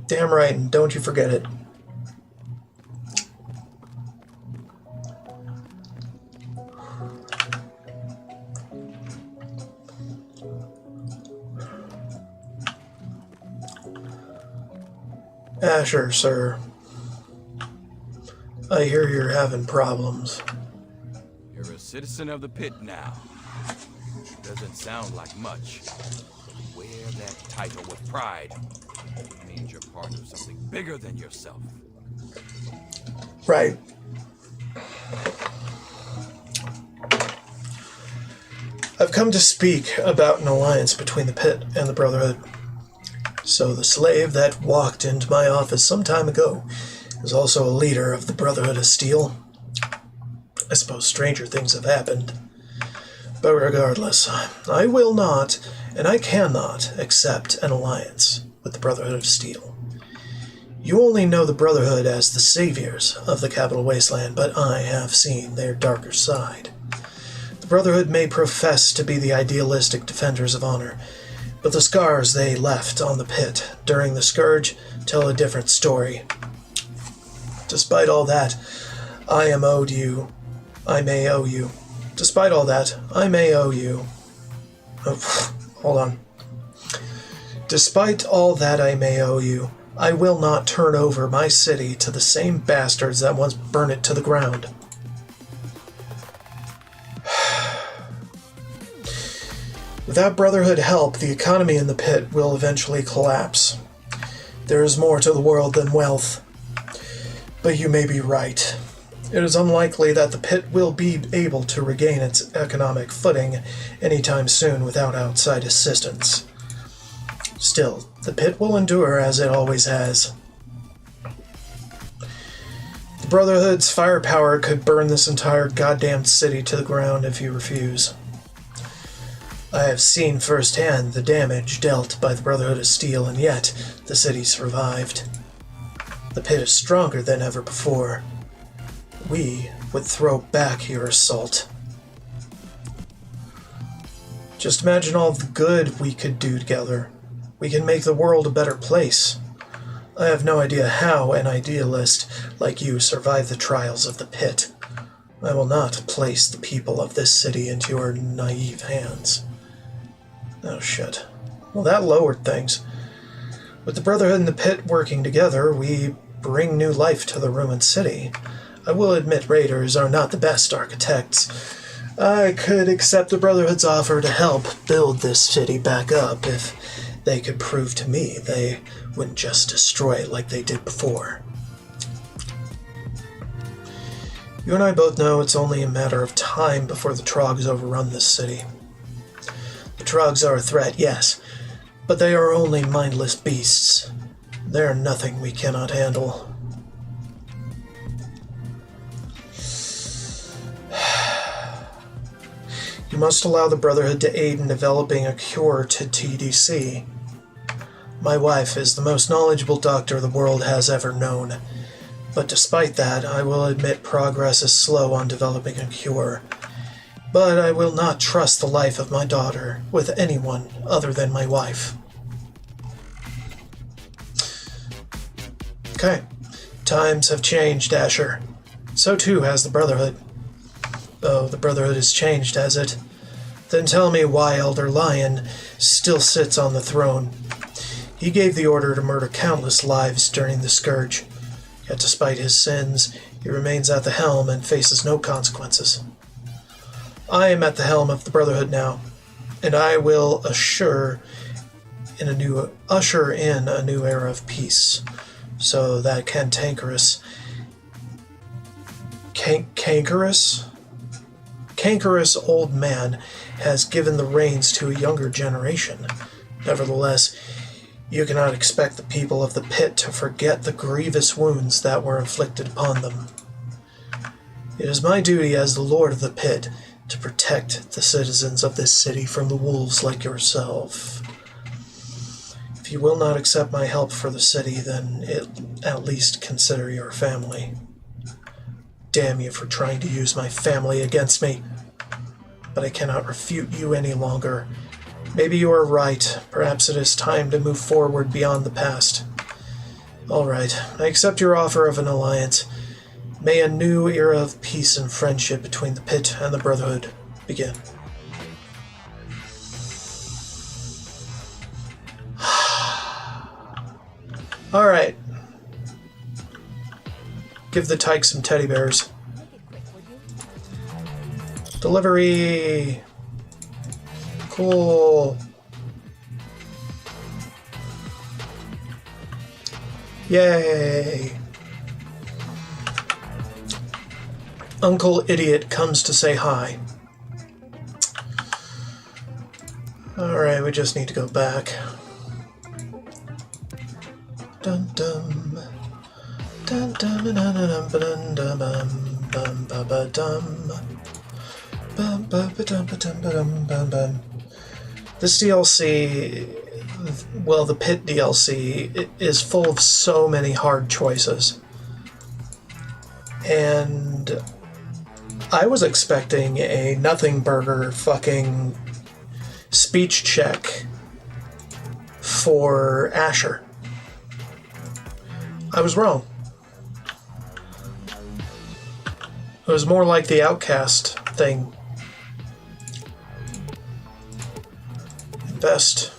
A: Damn right, and don't you forget it. Asher, sir. I hear you're having problems.
D: You're a citizen of the pit now. Doesn't sound like much. Wear that title with pride. It means you're part of something bigger than yourself.
A: Right. I've come to speak about an alliance between the pit and the Brotherhood. So the slave that walked into my office some time ago is also a leader of the Brotherhood of Steel. I suppose stranger things have happened. But regardless, I will not, and I cannot, accept an alliance with the Brotherhood of Steel. You only know the Brotherhood as the saviors of the Capital Wasteland, but I have seen their darker side. The Brotherhood may profess to be the idealistic defenders of honor, but the scars they left on the pit during the Scourge tell a different story. Despite all that, I may owe you. Despite all that, I may owe you. Oh, hold on. Despite all that I may owe you, I will not turn over my city to the same bastards that once burned it to the ground. Without Brotherhood help, the economy in the pit will eventually collapse. There is more to the world than wealth. But you may be right. It is unlikely that the pit will be able to regain its economic footing anytime soon without outside assistance. Still, the pit will endure as it always has. The Brotherhood's firepower could burn this entire goddamn city to the ground if you refuse. I have seen firsthand the damage dealt by the Brotherhood of Steel, and yet the city survived. The pit is stronger than ever before. We would throw back your assault. Just imagine all the good we could do together. We can make the world a better place. I have no idea how an idealist like you survived the trials of the pit. I will not place the people of this city into your naive hands. Oh shit. Well, that lowered things. With the Brotherhood and the pit working together, we bring new life to the ruined city. I will admit raiders are not the best architects. I could accept the Brotherhood's offer to help build this city back up if they could prove to me they wouldn't just destroy it like they did before. You and I both know it's only a matter of time before the Trogs overrun this city. The Trogs are a threat, yes, but they are only mindless beasts. They are nothing we cannot handle. You must allow the Brotherhood to aid in developing a cure to TDC. My wife is the most knowledgeable doctor the world has ever known, but despite that, I will admit progress is slow on developing a cure. But I will not trust the life of my daughter with anyone other than my wife. Okay, times have changed, Asher. So too has the Brotherhood. Oh, the Brotherhood has changed, has it? Then tell me why Elder Lion still sits on the throne. He gave the order to murder countless lives during the Scourge. Yet despite his sins, he remains at the helm and faces no consequences. I am at the helm of the Brotherhood now, and I will usher in a new era of peace, so that cankerous old man has given the reins to a younger generation. Nevertheless, you cannot expect the people of the pit to forget the grievous wounds that were inflicted upon them. It is my duty as the Lord of the Pit to protect the citizens of this city from the wolves like yourself. If you will not accept my help for the city, then at least consider your family. Damn you for trying to use my family against me. But I cannot refute you any longer. Maybe you are right. Perhaps it is time to move forward beyond the past. All right, I accept your offer of an alliance. May a new era of peace and friendship between the Pit and the Brotherhood begin. All right. Give the tyke some teddy bears. Delivery. Cool. Yay. Uncle Idiot comes to say hi. Alright, we just need to go back. Dun dum. Dun dum dun dum dum dum bum ba ba dum. Bum ba ba dum ba dum ba dum bum bum. This DLC, well, the Pit DLC, is full of so many hard choices. And I was expecting a nothing burger fucking speech check for Asher. I was wrong. It was more like the Outcast thing. Best.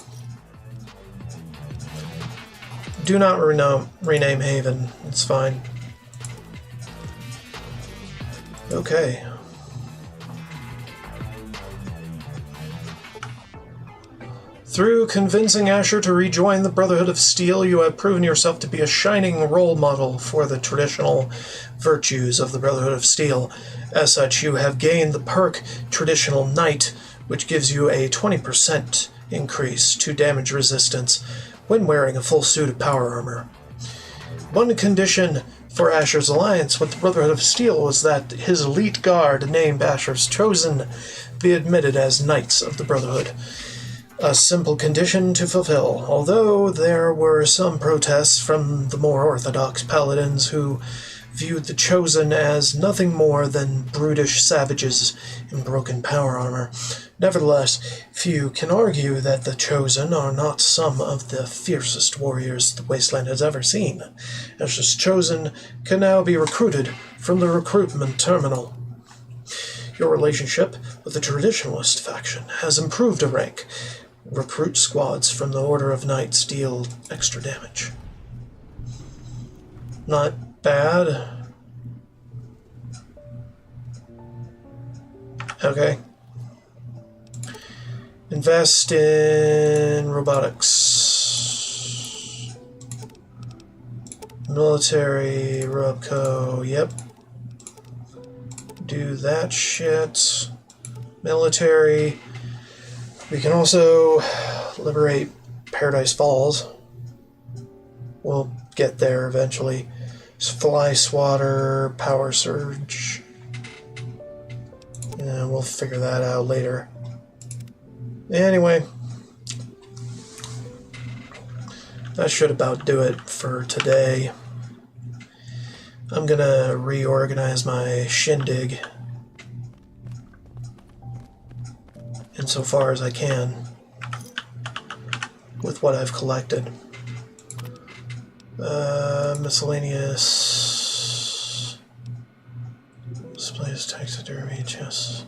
A: Do not rename Haven. It's fine. Okay. Through convincing Asher to rejoin the Brotherhood of Steel, you have proven yourself to be a shining role model for the traditional virtues of the Brotherhood of Steel. As such, you have gained the perk Traditional Knight, which gives you a 20% increase to damage resistance when wearing a full suit of power armor. One condition for Asher's alliance with the Brotherhood of Steel was that his elite guard, named Asher's Chosen, be admitted as Knights of the Brotherhood. A simple condition to fulfill, although there were some protests from the more orthodox paladins who viewed the Chosen as nothing more than brutish savages in broken power armor. Nevertheless, few can argue that the Chosen are not some of the fiercest warriors the Wasteland has ever seen. Asher's Chosen can now be recruited from the recruitment terminal. Your relationship with the Traditionalist faction has improved a rank. Recruit squads from the Order of Knights deal extra damage. Not bad. Okay. Invest in robotics. Military, Robco, yep. Do that shit. Military. We can also liberate Paradise Falls. We'll get there eventually. Fly Swatter, Power Surge. And we'll figure that out later. Anyway, that should about do it for today. I'm gonna reorganize my shindig insofar as I can with what I've collected. Miscellaneous displays, taxidermy, chests.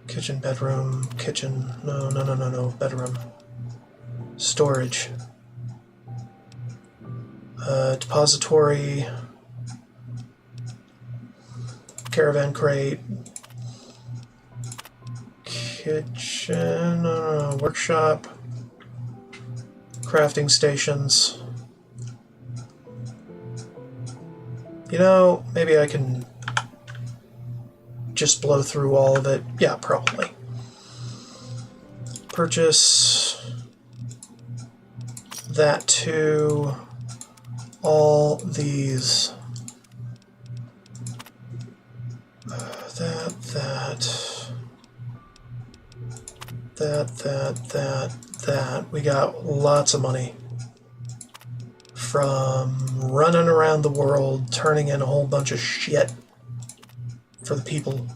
A: Kitchen, bedroom, kitchen, no, bedroom. Storage. Depository. Caravan crate. Kitchen, workshop. Crafting stations. You know, maybe I can just blow through all of it. Yeah, probably. Purchase that too. All these. That. We got lots of money from running around the world, turning in a whole bunch of shit for the people.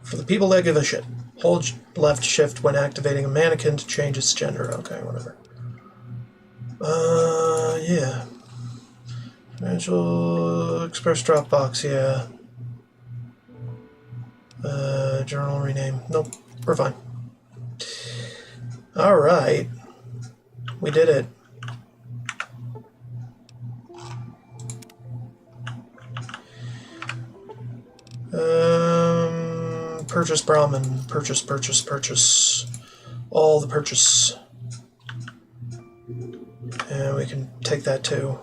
A: For the people that give a shit. Hold left shift when activating a mannequin to change its gender. Okay, whatever. Yeah. Financial Express Dropbox, yeah. Journal rename. Nope, we're fine. Alright. We did it. Purchase Brahmin. Purchase. All the purchase. And we can take that too.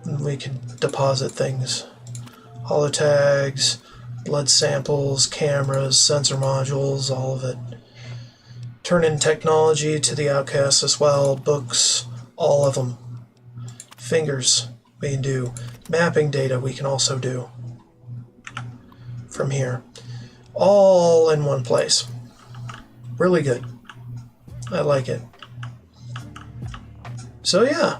A: And we can deposit things. Holotags, blood samples, cameras, sensor modules, all of it. Turn in technology to the outcasts as well. Books, all of them. Fingers, we can do. Mapping data, we can also do. From here. All in one place. Really good. I like it. So yeah.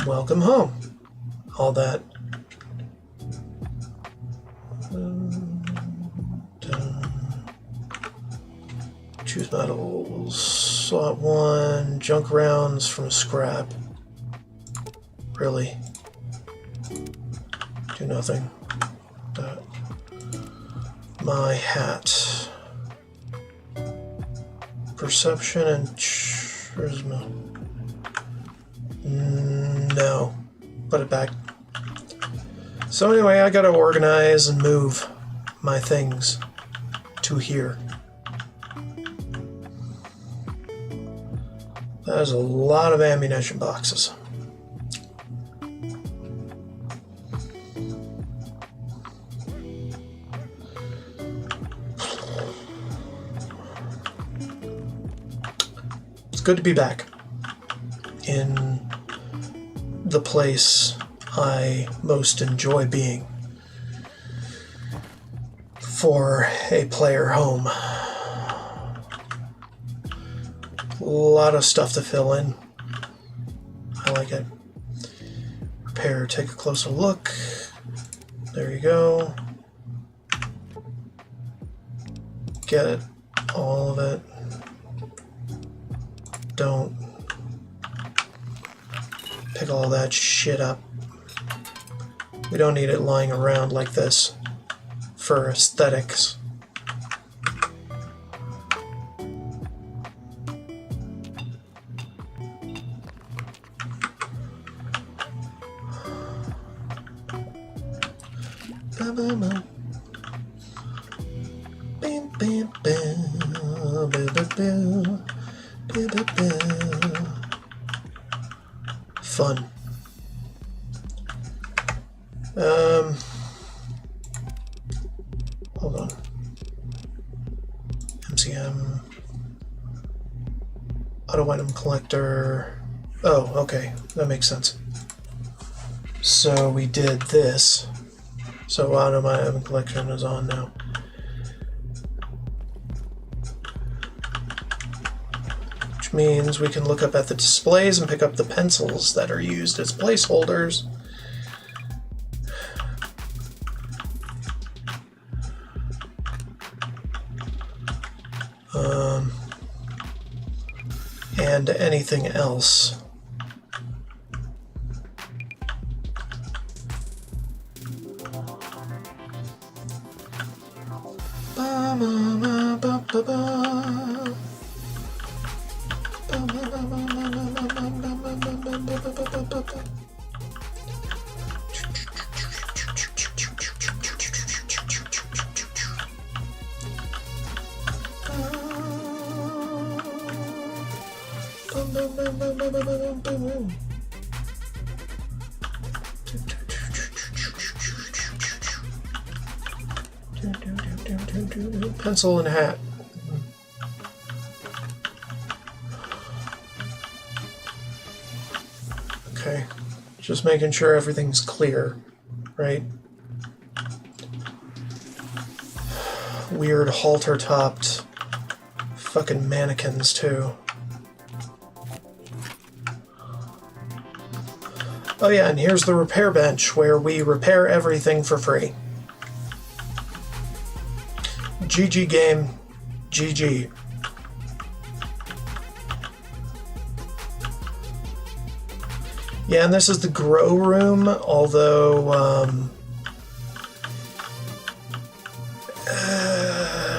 A: Welcome home. All that. Choose metals. Slot 1. Junk rounds from scrap. Really. Do nothing. My hat. Perception and charisma. No. Put it back. So anyway, I gotta organize and move my things to here. That is a lot of ammunition boxes. It's good to be back in the place I most enjoy being for a player home. A lot of stuff to fill in. I like it. Repair, take a closer look. There you go. Get it. All of it. Don't pick all that shit up. We don't need it lying around like this for aesthetics. Ba-ba-ba. Bam, bam, bam. Ba-ba-ba. Ba-ba-ba. Fun. Hold on. MCM. Auto item collector. Oh, okay. That makes sense. So we did this. So auto item collection is on now. Which means we can look up at the displays and pick up the pencils that are used as placeholders. And anything else. Pencil and hat. Okay, just making sure everything's clear, right? Weird halter-topped fucking mannequins, too. Oh yeah, and here's the repair bench where we repair everything for free. GG game, GG. Yeah, and this is the grow room, although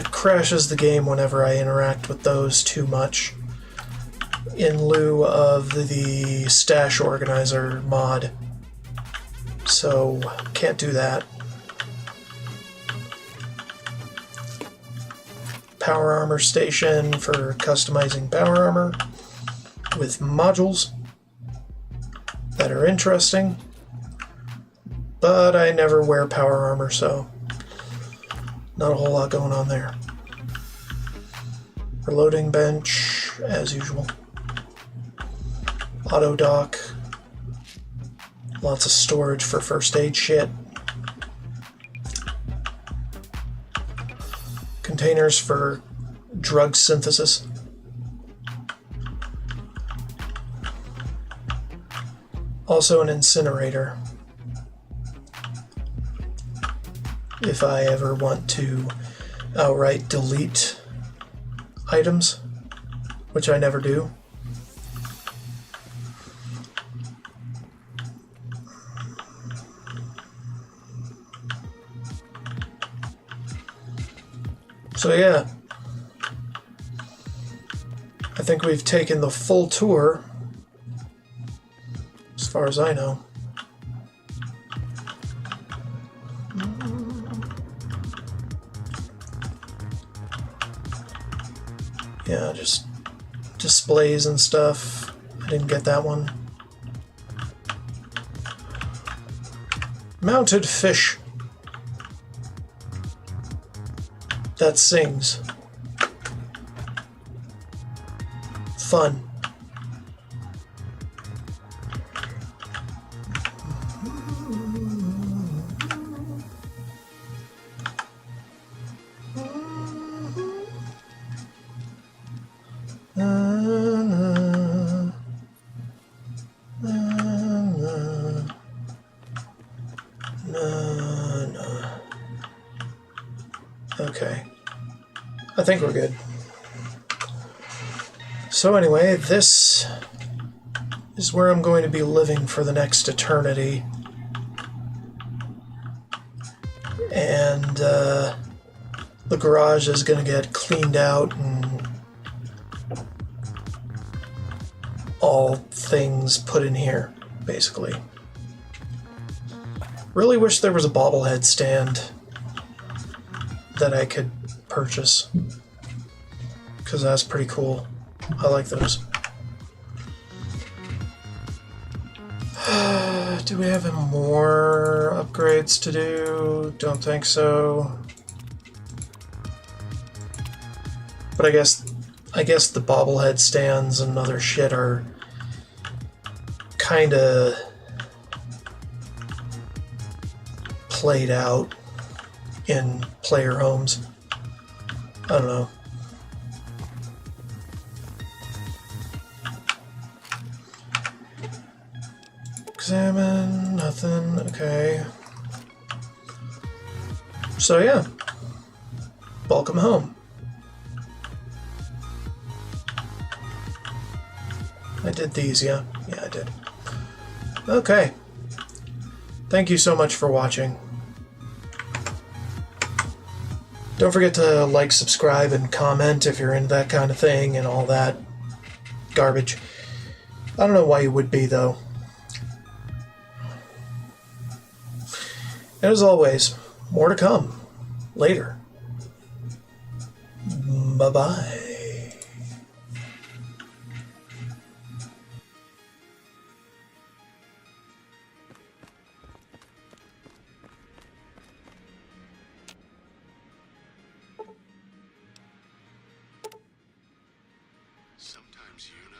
A: crashes the game whenever I interact with those too much, in lieu of the stash organizer mod. So, can't do that. Power armor station for customizing power armor with modules that are interesting, but I never wear power armor, so not a whole lot going on there. Reloading bench, as usual. Auto dock. Lots of storage for first aid shit. Containers for drug synthesis. Also an incinerator. If I ever want to outright delete items, which I never do. So yeah, I think we've taken the full tour, as far as I know. Yeah, just displays and stuff. I didn't get that one. Mounted fish that sings. Fun. Okay. I think we're good. So anyway, this is where I'm going to be living for the next eternity. And the garage is going to get cleaned out and all things put in here, basically. Really wish there was a bobblehead stand that I could purchase, because that's pretty cool. I like those. Do we have more upgrades to do? Don't think so. But I guess the bobblehead stands and other shit are kind of played out in player homes. I don't know. Examine, nothing, okay. So yeah, welcome home. I did these, yeah? Yeah, I did. Okay. Thank you so much for watching. Don't forget to like, subscribe, and comment if you're into that kind of thing and all that garbage. I don't know why you would be, though. And as always, more to come later. Bye-bye.
H: Sometimes you